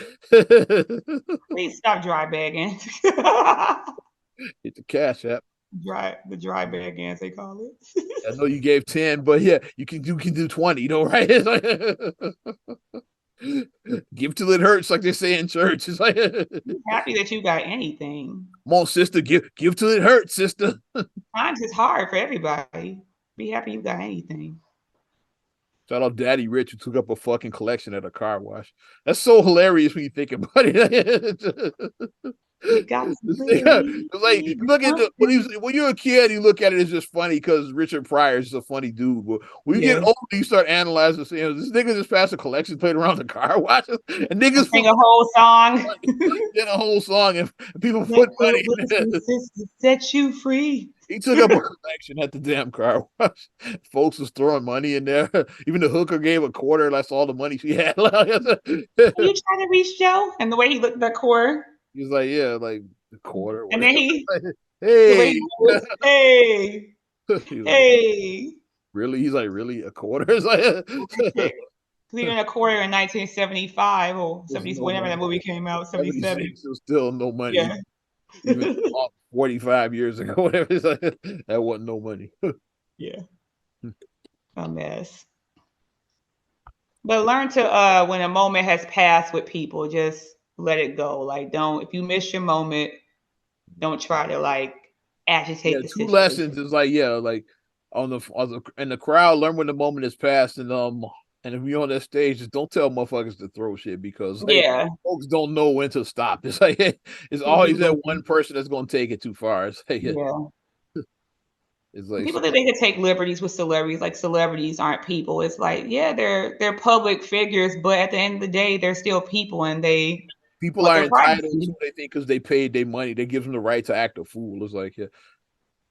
Please stop dry bagging. Hit the cash app. The dry bag as they call it. I know you gave 10, but yeah, you can do 20, right? Give till it hurts, like they say in church. It's like, Happy that you got anything. come on, sister, give till it hurts, sister. Times is hard for everybody. Be happy you got anything. Shout out Daddy Rich, who took up a fucking collection at a car wash. That's so hilarious when you think about it. You got to Yeah, like look at when you're a kid, you look at it, it's just funny because Richard Pryor is a funny dude. But when you get older, you start analyzing. This nigga just passed a collection plate around the car washes, and niggas sing a whole song. did a whole song, and people put money in it. Set you free. He took up a collection at the damn car wash. Folks was throwing money in there. Even the hooker gave a quarter. That's all the money she had. Are you trying to reach Joe? And the way he looked at that quarter. He was like, yeah, like the quarter. And then he, hey, hey, hey. Like, really? He's like, really? A quarter? It's like, even a quarter in 1975 or 70s, no whenever that movie came out, 77. It was still no money. Yeah. Even 45 years ago, whatever. It's like, that wasn't no money. Yeah. A mess. But learn to, when a moment has passed with people, just let it go. Like, don't, if you miss your moment, don't try to like agitate the two situation. lessons is like, like in the crowd, learn when the moment has passed, and if you're on that stage, just don't tell motherfuckers to throw shit because folks don't know when to stop. It's like it's always that one person that's gonna take it too far. It's like, it's like people think they can take liberties with celebrities, like celebrities aren't people. It's like, yeah, they're public figures, but at the end of the day, they're still people, and people are entitled to what they think because they paid their money. They give them the right to act a fool. It's like,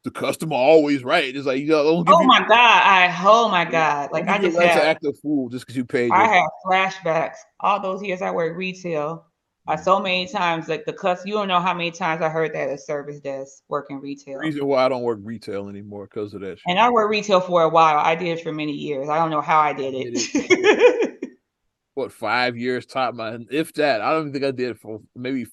the customer always right. It's like, don't give my god, oh my god, like I just right to act a fool just because you paid. I have flashbacks. All those years I worked retail, so many times, like you don't know how many times I heard that at service desk working retail. The reason why I don't work retail anymore because of that shit. And I worked retail for a while. I did it for many years. I don't know how I did it. What, 5 years top, man? If that, I don't even think I did it for maybe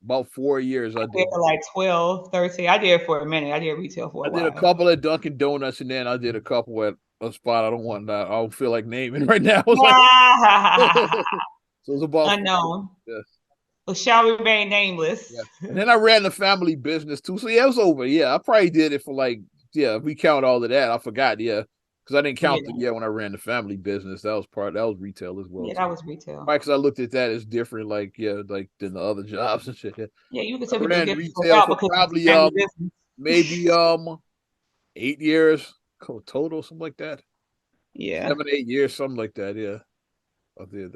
about 4 years. I did for like 12, 13. I did it for a minute. I did retail for a while. I did a couple at Dunkin' Donuts, and then I did a couple at a spot I don't feel like naming right now. So it was about unknown. Yes. Well, shall remain nameless. Yeah. And then I ran the family business too. So yeah, it was over. Yeah, I probably did it for like, if we count all of that, I forgot. Yeah. Because I didn't count the year when I ran the family business. That was retail as well. Yeah, that was retail. Right, because I looked at that as different, like than the other jobs and shit. Yeah, you could tell people ran retail for probably maybe 8 years total, something like that. Yeah, 7, 8 years, something like that. Yeah, I did.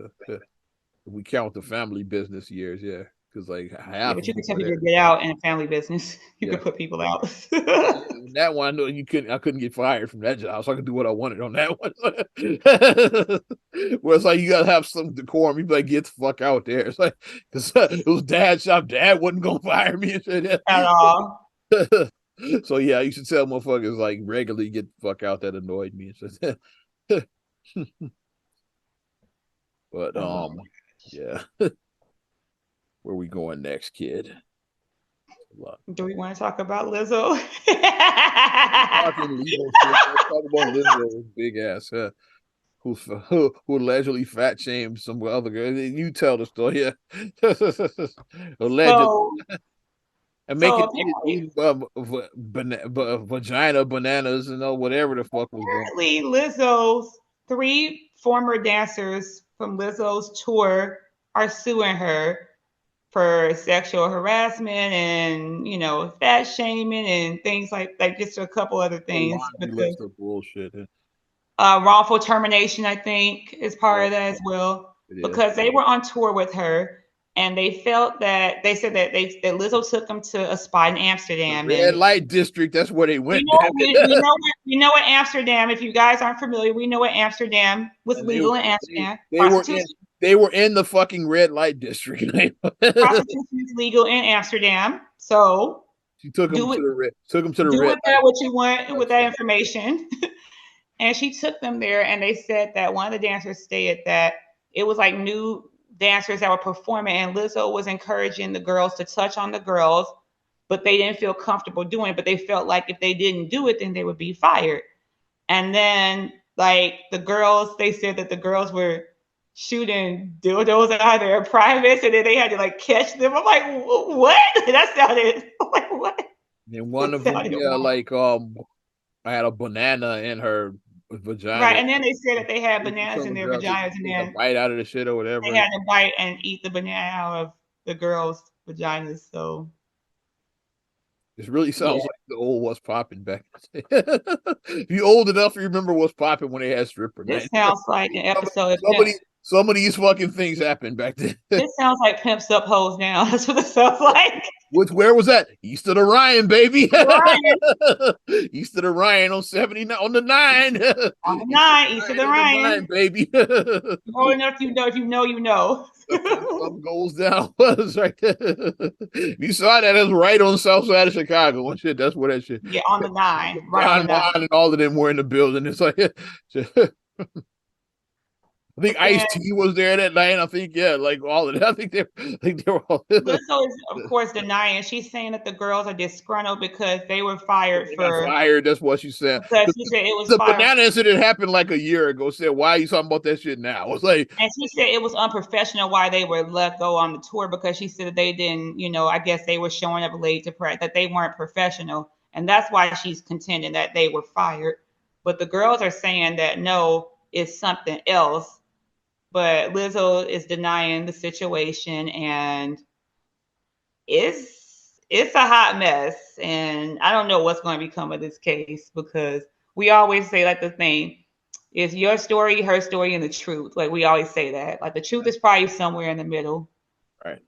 We count the family business years, because like half. Yeah, but you could tell people to get out in a family business. You could put people out. That one, I know I couldn't get fired from that job, so I could do what I wanted on that one. Where it's like you gotta have some decorum. You be like, get the fuck out there. It's like, because it was Dad's shop. Dad wasn't gonna fire me and shit at all. So yeah, you should tell motherfuckers like regularly get the fuck out. That annoyed me. But yeah. Where we going next, kid? Do we want to talk about Lizzo? Talking legal shit. Talk about Lizzo, big ass, who allegedly fat shamed some other girl. You tell the story, Allegedly. and So making apparently, eating vagina bananas and whatever the fuck was going on. apparently Lizzo's three former dancers from Lizzo's tour are suing her for sexual harassment and fat shaming and things like just a couple other A things laundry because list of bullshit. wrongful termination I think is part Yeah, of that as well it is. because they were on tour with her and they felt that they said that Lizzo took them to a spot in The Amsterdam red and light district. That's where they we went. know Damn we it. know we know what Amsterdam. If you guys aren't familiar, we know what Amsterdam was And legal in they Amsterdam. they were in Prostitution they were in the fucking red light district. prostitution is legal in Amsterdam. So She took him do to it the do red with light. that what you want with That's that right. information. And she took them there, and they said that one of the dancers stated that it was like new dancers that were performing, and Lizzo was encouraging the girls to touch on the girls, but they didn't feel comfortable doing it. But they felt like if they didn't do it, then they would be fired. And then, like the girls, they said that the girls were shooting dildos out of their privates, and then they had to like catch them. I'm like, what? That sounded I'm like what? And one That of them, sounded yeah, wrong. like I had a banana in her Right. vagina. And then they said that they had She bananas told in the their girl vaginas, and take a then bite out of the shit or they whatever. had to bite and eat the banana out of the girls' vaginas. So This really sounds yeah, like the old What's Popping back. If you old enough, you remember What's Popping when they had stripper this night. sounds like an Some, episode of some of Pimp. these, some of these fucking things happened back then. This sounds like Pimps Up Hoes now. That's what it sounds like. Where was that? East of the Ryan, baby. Ryan East of the Ryan on 79 on the nine. on the East of nine, the east of Ryan the on the nine, Ryan. baby. You know enough, you know. If you know, you know. The pimp up goes down was right there. You saw that as right on the south side of Chicago and shit. That's where that shit. Yeah, on the nine, right on the Don nine. Juan and all of them were in the building. It's like I think But then Ice T was there that night. I think yeah, like all of that. I think they were all Lizzo is, of course, denying. She's saying that the girls are disgruntled because they were fired they got for fired. That's what she said. because she said it was The fired. banana incident happened like a year ago. Said why are you talking about that shit now? It's like And she said it was unprofessional why they were let go on the tour because she said that they didn't, I guess they were showing up late to practice, that they weren't professional. And that's why she's contending that they were fired. But the girls are saying that no, it's something else. But Lizzo is denying the situation and it's a hot mess. And I don't know what's going to become of this case because we always say like the thing is your story, her story, and the truth. Like we always say that. Like the truth is probably somewhere in the middle. right.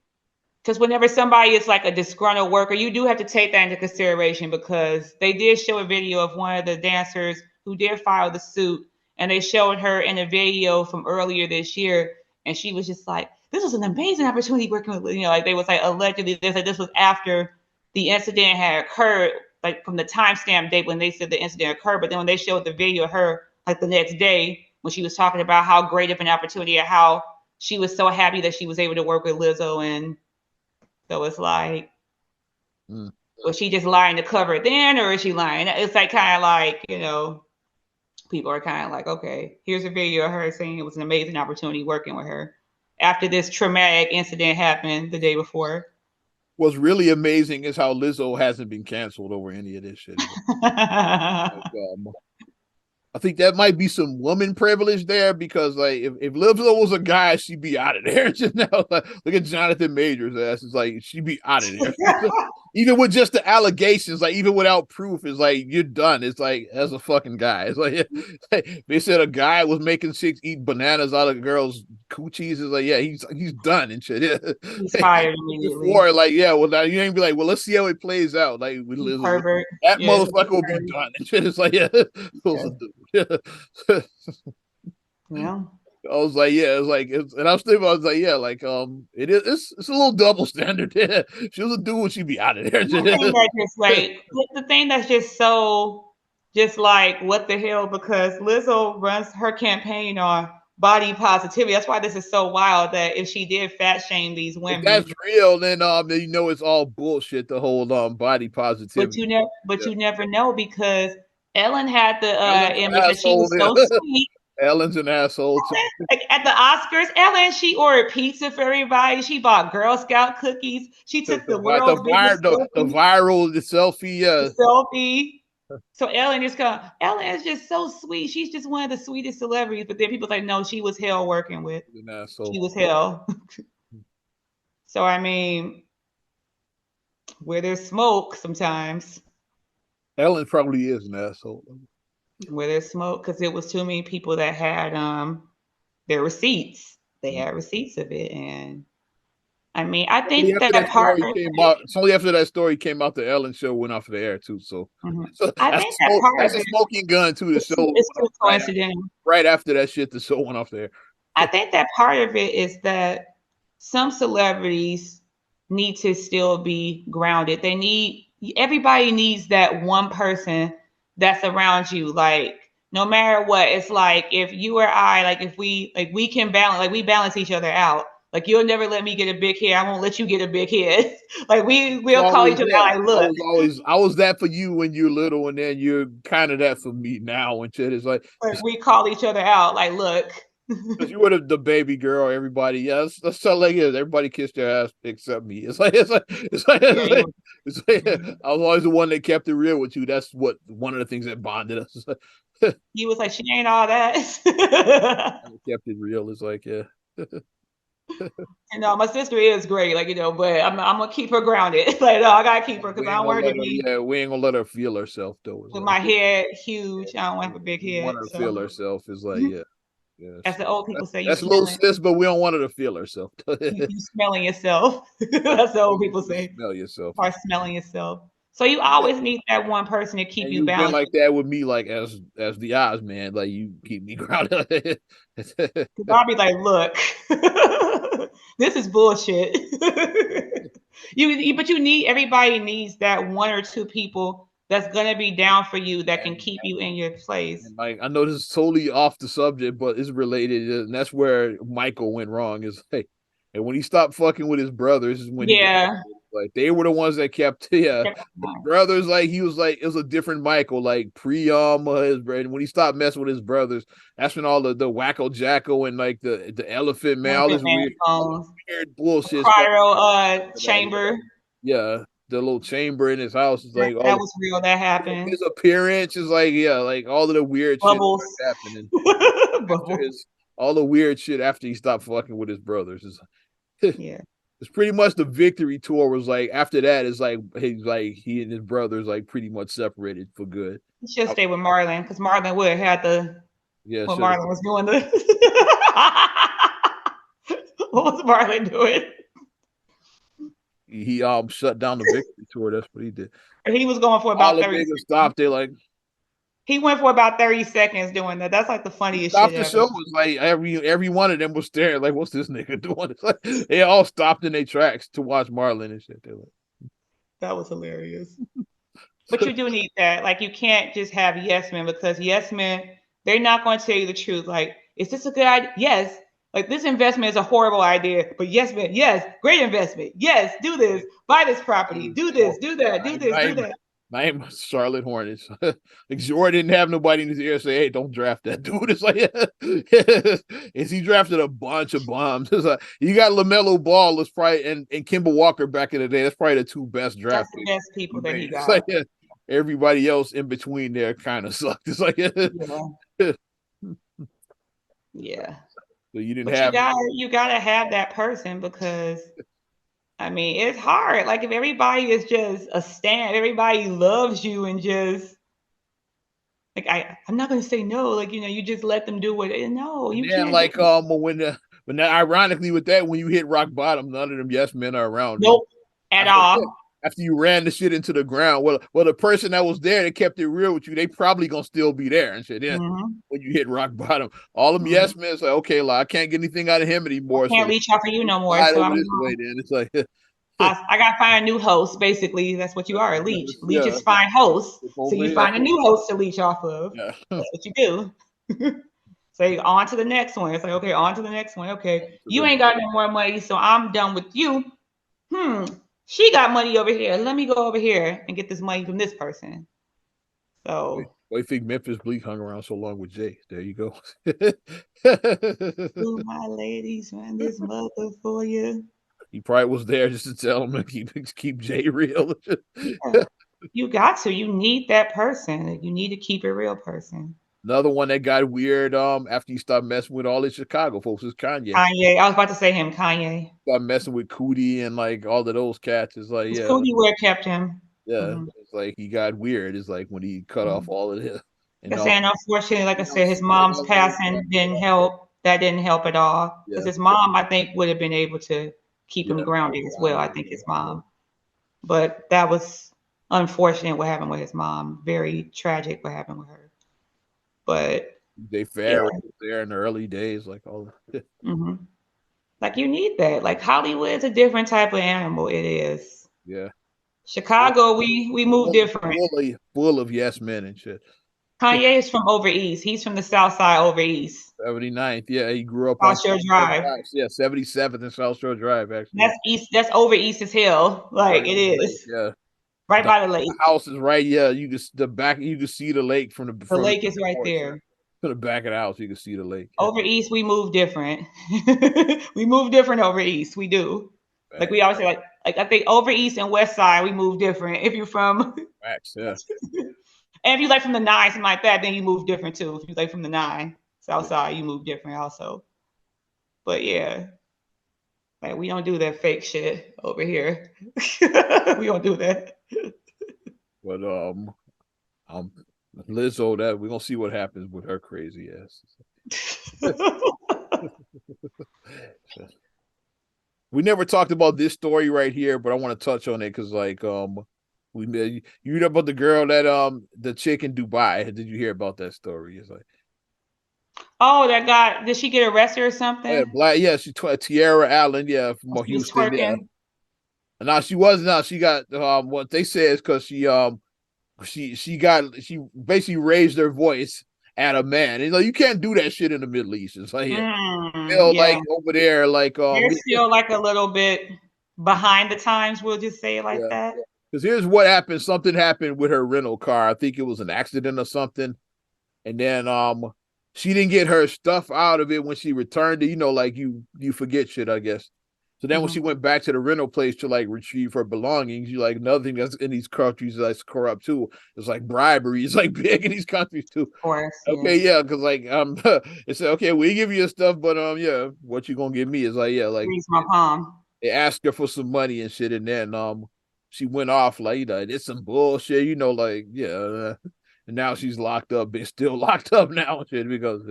Because whenever somebody is like a disgruntled worker, you do have to take that into consideration because they did show a video of one of the dancers who did file the suit, and they showed her in a video from earlier this year, and she was just like, "This was an amazing opportunity working with," like they was like allegedly they said this was after the incident had occurred, like from the timestamp date when they said the incident occurred, but then when they showed the video of her like the next day when she was talking about how great of an opportunity and how she was so happy that she was able to work with Lizzo and so it's like, Mm. was she just lying to cover it then, or is she lying? It's like kind of like, people are kind of like, okay, here's a video of her saying it was an amazing opportunity working with her after this traumatic incident happened the day before. What's really amazing is how Lizzo hasn't been canceled over any of this shit. Like, I think that might be some woman privilege there because like if Lizzo was a guy, she'd be out of there. You know, like, look at Jonathan Majors' ass. It's like she'd be out of there. Even with just the allegations, like even without proof, it's like you're done. It's like as a fucking guy. It's like they said a guy was making chicks eat bananas out of girls' coochies. It's like yeah, he's done and shit. He's Yeah. fired immediately. Before like yeah, well now you ain't be like well let's see how it plays out. Like with You Lizzo, pervert. that Yes. motherfucker will be done and shit. It's like yeah, supposed to do. Yeah. I was like, yeah, it's like, and I was thinking, I was like, yeah, like, it's a little double standard. Yeah, she was a dude, she'd be out of there. One thing that just like the thing that's just so just like what the hell because Lizzo runs her campaign on body positivity. That's why this is so wild that if she did fat shame these If women, that's real, then you know it's all bullshit. The whole body positivity. but Yeah. you never know because Ellen had the Ellen's image that she asshole. was Yeah. so sweet. Ellen's an asshole too. Like at the Oscars, Ellen, she ordered pizza for everybody. She bought Girl Scout cookies. She took the world's biggest The selfie. viral, the selfie, The selfie. So Ellen just come. Ellen is just so sweet. She's just one of the sweetest celebrities. But then people like, no, she was hell working with. an She asshole. was hell. So I mean, where there's smoke, sometimes Ellen probably is an asshole. where there's smoke, because it was too many people that had their receipts. They had receipts of it, and I mean, I Only think after that that part story of came it, out. It's only after that story came out the Ellen show went off the air too. So, mhm. so I think that part That's of a it smoking gun too. The is show too, went it's too off coincidental. right after that shit. The show went off the I air. think that part of it is that some celebrities need to still be grounded. They need everybody needs that one person that's around you. Like no matter what, it's like if you or I, like if we like we can balance, like we balance each other out. Like you'll never let me get a big head. I won't let you get a big head. Like It's we'll call always each other that. out. Like look, I was that for you when you're little, and then you're kind of that for me now. And shit, it's like like we call each other out. Like look. because you were the baby girl, everybody. Yeah, that's how like it is. Everybody kissed their ass except me. It's like I was always the one that kept it real with you. That's what one of the things that bonded us. He was like, she ain't all that. I kept it real. It's like yeah. You know, my sister is great, like, you know, but I'm gonna keep her grounded. Like, no, I gotta keep her because We I ain't don't gonna want her let to her. be Yeah, we ain't gonna let her feel herself though. It's with like my head huge. I don't want to have a big we want head. her to So, feel herself. It's like yeah, as yes. the old people say, That's a little sis, but we don't want her to feel herself. you smelling yourself. That's the old people You say. smell yourself. Start smelling yourself. So you always need that one person to keep And you you've been balanced. like that with me, like as the odds man. Like you keep me grounded. Because I'll be like, look, this is bullshit. But you need everybody needs that one or two people that's gonna be down for you that can and, keep you in your place. and like I know this is totally off the subject, but it's related, and that's where Michael went wrong. Is hey, and when he stopped fucking with his brothers, is when he got Yeah. like they were the ones that kept yeah. His brothers, like he was like it was a different Michael, like pre his brother. When he stopped messing with his brothers, that's when all the wacko jacko and like the elephant man, all Elephant this Man phones. weird bullshit started. Cryo Yeah, chamber. yeah, the little chamber in his house is like That all was real. That happened. his appearance is like yeah, like all of the weird shit Bubbles. happening after Bubbles. his all the weird shit after he stopped fucking with his brothers. Yeah. It's pretty much the victory tour was like after that it's like he and his brothers like pretty much separated for good. He should stay with Marlon because Marlon would have had the Yeah, what should Marlon was doing. What was Marlon doing? he shut down the victory tour. That's what he did. He was going for All about the 30 niggas seconds. stopped. They like He went for about 30 seconds doing that. That's like the he funniest shit stopped the ever. show. Was like every one of them was staring like, "What's this nigga doing?" It's like they all stopped in their tracks to watch Marlon and shit. They're That was hilarious. But like, you do need that. Like you can't just have yes men because yes men, they're not going to tell you the truth. Like, is this a good idea? Yes. Like this investment is a horrible idea, but yes, man, yes, great investment. Yes, do this, buy this property, do this, do that, do this, do that. name Charlotte Hornets. Like Jordan didn't have nobody in his ear say, "Hey, don't draft that dude." It's like, is he drafted a bunch of bombs? It's like, you got Lamelo Ball, is probably and Kimber Walker back in the day. That's probably the two best That's draft the picks best people you that he made. It's got. like everybody else in between there kind of sucked. It's like Yeah. Yeah. so you didn't But have you gotta have that person because I mean it's hard. Like if everybody is just a stand, everybody loves you and just like I'm not gonna say no. Like you know, you just let them do what. No, and you then can't do. like when that ironically with that when you hit rock bottom, none of them yes men are around. Nope, at After all. after you ran the shit into the ground. Well, the person that was there that kept it real with you, they probably gonna still be there and shit. Then Mm-hmm. when you hit rock bottom, all them Mm-hmm. yes men it's like, okay, like, I can't get anything out of him I anymore. So can't reach out for you no more. slide So over I'm this way. Then it's like, I gotta find a new host. Basically, that's what you are, a leech. yeah, Leeches find hosts, so over you here. find a new host to leech off of. Yeah, That's what you do. Say on to the next one. It's like okay, on to the next one. Okay, you ain't got no more money, so I'm done with you. She got money over here. Let me go over here and get this money from this person. So Why you think Memphis Bleak hung around so long with Jay? There you go. To my ladies, man, this mother for you. He probably was there just to tell him to keep Jay real. Yeah. You got to. You need that person. You need to keep a real person. Another one that got weird after you start messing with all the Chicago folks is Kanye. Kanye. I was about to say him, Kanye. Start messing with Cootie and like all of those cats. It's like, It's yeah, Cootie where kept him. yeah. Mm-hmm. It's like he got weird. It's like when he cut off Mm-hmm. all of this and Like I said, unfortunately, like I said, his mom's all of those passing didn't help. That didn't help at all. Because yeah, his mom, I think, would have been able to keep him yeah. grounded as well. I think his mom. But that was unfortunate what happened with his mom. Very tragic what happened with her. But Jay yeah. Farrell was there in the early days, like all Mm-hmm. Like you need that. Like Hollywood is a different type of animal. It is. yeah. Chicago, we move different. Full of yes men and shit. Kanye is from over east. He's from the south side over east. 79th. Yeah, he grew up on South Shore South Shore Drive. Drive. Yeah, 77th and South Shore Drive, actually. That's east. That's over east as hell. Right Like it on the lake. is. Yeah. Right The by the lake. house is right. Yeah, you can the back. You can see the lake from The the lake is right porch. there. To the back of the house, you can see the lake. Over east, we move different. We move different over east. We do. Like Facts. we always say, like I think over east and west side, we move different. If you're from, Facts. Yeah. and if you like from the nine, something like that, then you move different too. If you like from the nine, south Yeah. side, you move different also. But yeah, like we don't do that fake shit over here. We don't do that. But um, Lizzo, that we're gonna see what happens with her crazy ass. We never talked about this story right here, but I want to touch on it because like we you read about the girl that the chick in Dubai. Did you hear about that story? It's like Oh, that guy, did she get arrested or yeah, something? black, yeah, she Tiara Allen, yeah, from She was Houston, yeah. twerking. And now she was now she got what they say is because she basically raised her voice at a man. You know, you can't do that shit in the Middle East. It's like yeah, Yeah. like over there, like They're still like a little bit behind the times, we'll just say it like yeah. that. Because here's what happened. Something happened with her rental car. I think it was an accident or something. And then she didn't get her stuff out of it when she returned it. You know, like you forget shit, I guess. So then when she Mm-hmm. went back to the rental place to like retrieve her belongings, you like another thing that's in these countries that's corrupt too. It's like bribery. It's like big in these countries too. Of course, Okay, yes. yeah, because like it's okay, we give you your stuff, but yeah, what you gonna give me is like yeah, like Reads my palm. they asked her for some money and shit, and then she went off like it's some bullshit, you know, like yeah, and now she's locked up, been still locked up now and shit because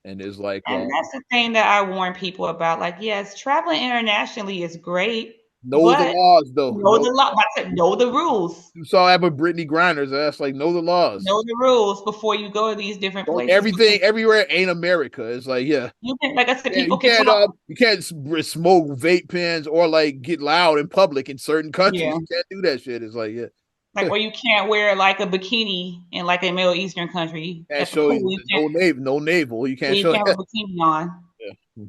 and it's like And that's the thing that I warn people about. Like, yes, traveling internationally is great, know the but laws though. know the law. Know the rules. You saw that with Brittany Griner's ass, like know the laws. Know the rules before you go to these different Don't places. everything everywhere ain't America. It's like yeah. You can, like I said, Yeah, people can talk. you can't smoke vape pens or like get loud in public in certain countries. Yeah. You can't do that shit. It's like yeah, Like, or you can't wear like a bikini in like a Middle Eastern country can't at the show pool. you no navel. You can't You show can't have that. a bikini on. Yeah.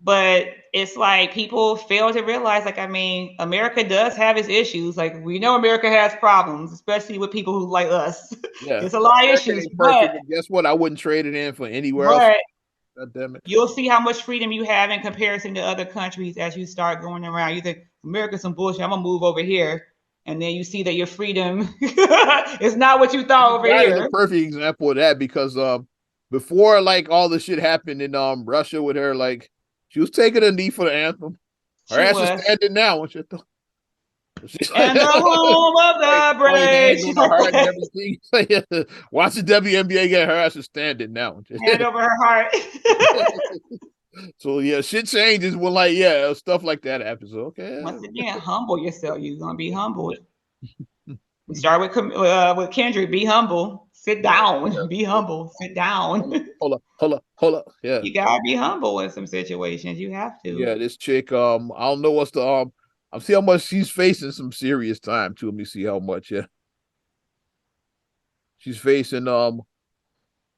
But it's like people fail to realize, like, I mean, America does have its issues. Like, we know America has problems, especially with people who like us. Yeah, There's a lot of America issues, ain't but perfect, but guess what? I wouldn't trade it in for anywhere else. but God damn it. you'll see how much freedom you have in comparison to other countries as you start going around. You think America's some bullshit. I'm gonna move over here, and then you see that your freedom is not what you thought over That is a here. perfect example of that because before like all the shit happened in Russia with her, like she was taking a knee for the anthem. Her She ass is was. standing now and shit. She's like, And the home of like the throwing brave. hands on She's her like heart and that. everything. Watch the WNBA get her ass is standing now. Hand over her heart. So yeah, shit changes when like yeah stuff like that happens. So, okay, Once again, humble yourself. You're gonna be humbled. We start with Kendrick. Be humble. Sit down. Be humble. Sit down. hold up. Yeah, You gotta be humble in some situations. You have to. yeah. This chick, I don't know what's the I'm see how much she's facing some serious time too. Let me see how much. Yeah, she's facing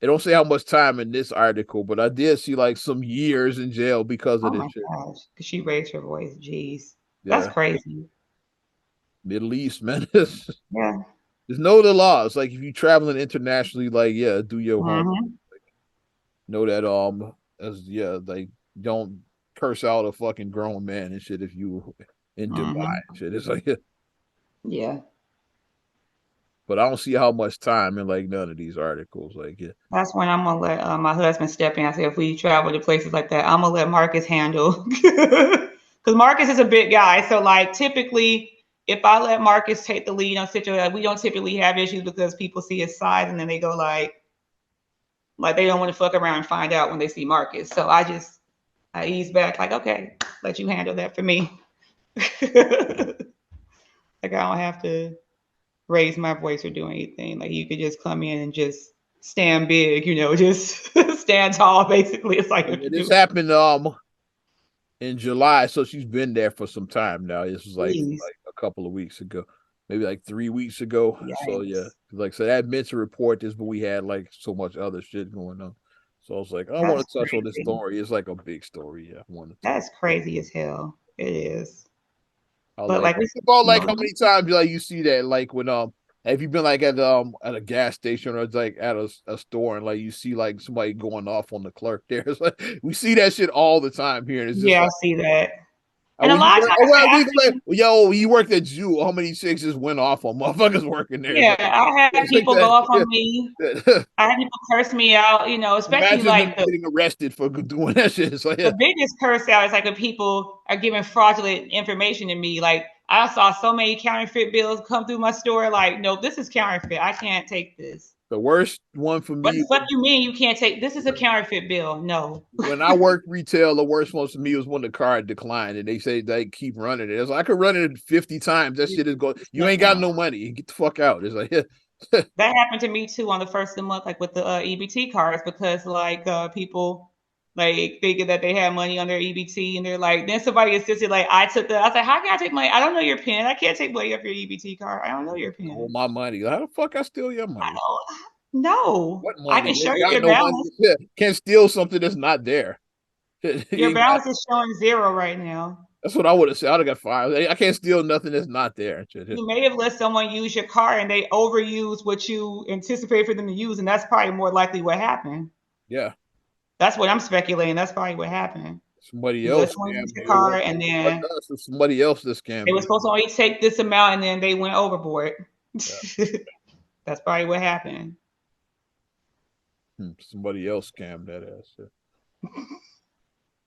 they don't say how much time in this article, but I did see like some years in jail because of Oh this my shit. gosh. Because she raised her voice. Jeez. That's Yeah, crazy. Middle East, man. Yeah. Just know the laws. Like if you traveling internationally, like yeah, do your homework. Hmm. Know that as yeah, like don't curse out a fucking grown man and shit if you in Dubai Hmm. and shit. It's like Yeah. but I don't see how much time in like none of these articles. Like yeah. That's when I'm gonna let my husband step in. I say if we travel to places like that, I'm gonna let Marcus handle because Marcus is a big guy. So like typically, if I let Marcus take the lead on situation, we don't typically have issues because people see his size and then they go like they don't want to fuck around and find out when they see Marcus. So I ease back like okay, let you handle that for me. Like I don't have to raise my voice or do anything. Like you could just come in and just stand big, just stand tall. Basically, it's like But what yeah, you this do. happened in July, so she's been there for some time now. This was Please, like a couple of weeks ago, maybe like 3 weeks ago. So yeah, yikes, like so that meant to report this, but we had like so much other shit going on. So I was like, I don't want that's to touch on this crazy. story. It's like a big story. Yeah, I want to touch. That's crazy as hell. It is. I was But like, like we, think about you like know, how many times like you see that like when have you been like at a gas station or it's like at a store and like you see like somebody going off on the clerk there? It's like we see that shit all the time here, and it's just yeah, I like see that. oh, And a when you lot of work, times oh well, I we like see, yo, you worked at Jew. How many chicks just went off on motherfuckers working there? yeah, I had It's like people go that. off on Yeah. me. I had people curse me out, especially Imagine them like the getting arrested for doing that shit. It's like yeah, the biggest curse out is like when people are giving fraudulent information to me. Like I saw so many counterfeit bills come through my store. Like, no, this is counterfeit. I can't take this. the worst one for What me the fuck you mean you can't take this is a counterfeit bill? No. when I worked retail, the worst one for me was when the card declined and they say they keep running it. It's like I could run it 50 times. That shit is going. You ain't got no money. Get the fuck out. It's like yeah. That happened to me too on the first of the month, like with the EBT cards, because like people like thinking that they had money on their EBT, and they're like, then somebody insisted like I took the. I was like, how can I take money? I don't know your pin. I can't take money off your EBT card. I don't know your All pin. my money. How the fuck I steal your I money? don't. No, What I money? can You show ain't you got your no money. balance. Yeah. Can't steal something that's not there. You Your ain't got. balance is showing zero right now. That's what I would have said. I'd have got fired. I can't steal nothing that's not there. You may have let someone use your car and they overuse what you anticipate for them to use, and that's probably more likely what happened. Yeah. That's what I'm speculating. That's probably what happened. Somebody You let else someone use scammed your me. It car, and then wasn't us. Somebody else that they scammed were me. supposed to only take this amount, and then they went overboard. Yeah. That's probably what happened. Somebody else scammed that ass. Yeah.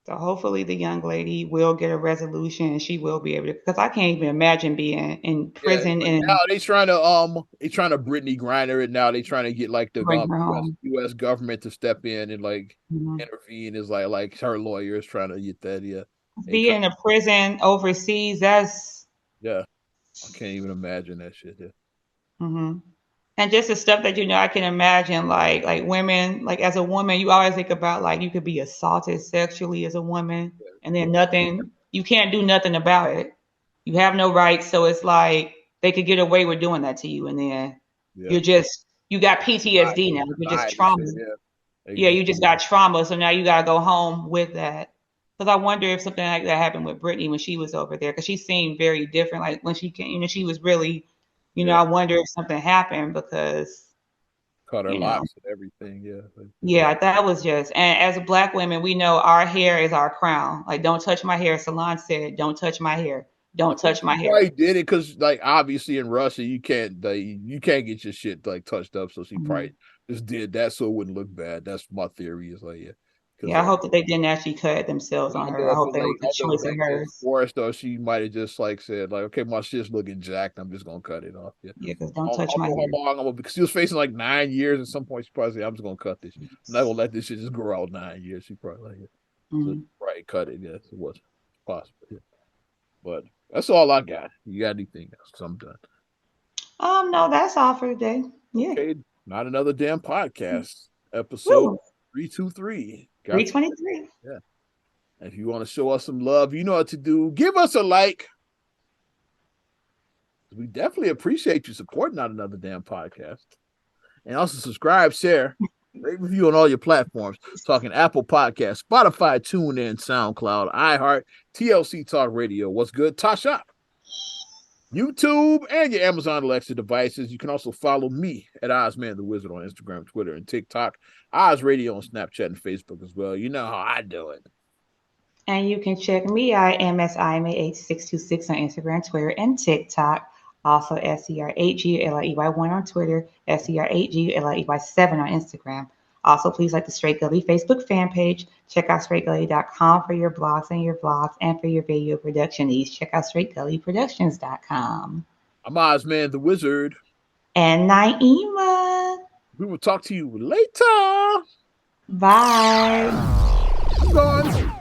So hopefully the young lady will get a resolution, and she will be able to. Because I can't even imagine being in Yeah, prison but now and they trying to Brittany Griner it now. They trying to get like the bring her US home. US government to step in and like Mhm. intervene is like her lawyer is trying to get that. Yeah. They try Being in a prison overseas, that's yeah. I can't even imagine that shit. Yeah. mhm. And just the stuff that I can imagine, like women, like as a woman, you always think about like you could be assaulted sexually as a woman, and then nothing, you can't do nothing about it. You have no rights, so it's like they could get away with doing that to you, and then Yeah. you got PTSD now. They You're just denied and trauma. shit. Yeah. They Yeah, just you just got trauma, so now you gotta go home with that. Because I wonder if something like that happened with Brittany when she was over there, because she seemed very different. Like when she came, she was really, yeah I wonder if something happened because, cut her you know, locks and everything. Yeah. yeah, that was just. And as Black women, we know our hair is our crown. Like, don't touch my hair. Salon said, "Don't touch my hair. I Don't think touch she my hair." probably did it because, like, obviously in Russia you can't get your shit like touched up, so she Mhm. probably just did that so it wouldn't look bad. That's my theory. Is like, yeah, because Yeah, I hope that they didn't actually cut themselves I on don't her. know I if hope it that like was I a don't know if choice of that gets hers. forced or she might have just like said like, okay, my shit's looking jacked. I'm just gonna cut it off. Yeah, Yeah, because I don't don't, I touch don't my know hair. how long I'm gonna because she was facing like 9 years. At some point, she probably said, I'm just gonna cut this. I'm not gonna let this shit just grow out 9 years. She probably like, yeah. So she Mhm. probably cut it. Yes, it was possible. Yeah. But that's all I got. You got anything else? 'Cause I'm done. No, that's all for today. Yeah. Okay, not another damn podcast. Episode Woo. 323. Got you. 323. Yeah. And if you want to show us some love, you know what to do. Give us a like. We definitely appreciate you supporting not another damn podcast. And also subscribe, share, rate, review on all your platforms. Talking Apple Podcasts, Spotify, TuneIn, SoundCloud, iHeart, TLC Talk Radio. What's good? Tasha. YouTube, and your Amazon Alexa devices. You can also follow me at Ozman the Wizard on Instagram, Twitter, and TikTok. Oz Radio on Snapchat and Facebook as well. You know how I do it. And you can check me out, MSIMAH626 on Instagram, Twitter, and TikTok. Also, SCR8GLLEY1 on Twitter, SCR8GLLEY7 on Instagram. Also, please like the Straight Gully Facebook fan page. Check out straightgully.com for your blogs and your vlogs, and for your video production needs. Check out straightgullyproductions.com. I'm Ozman the Wizard. And Naima. We will talk to you later. Bye. I'm gone.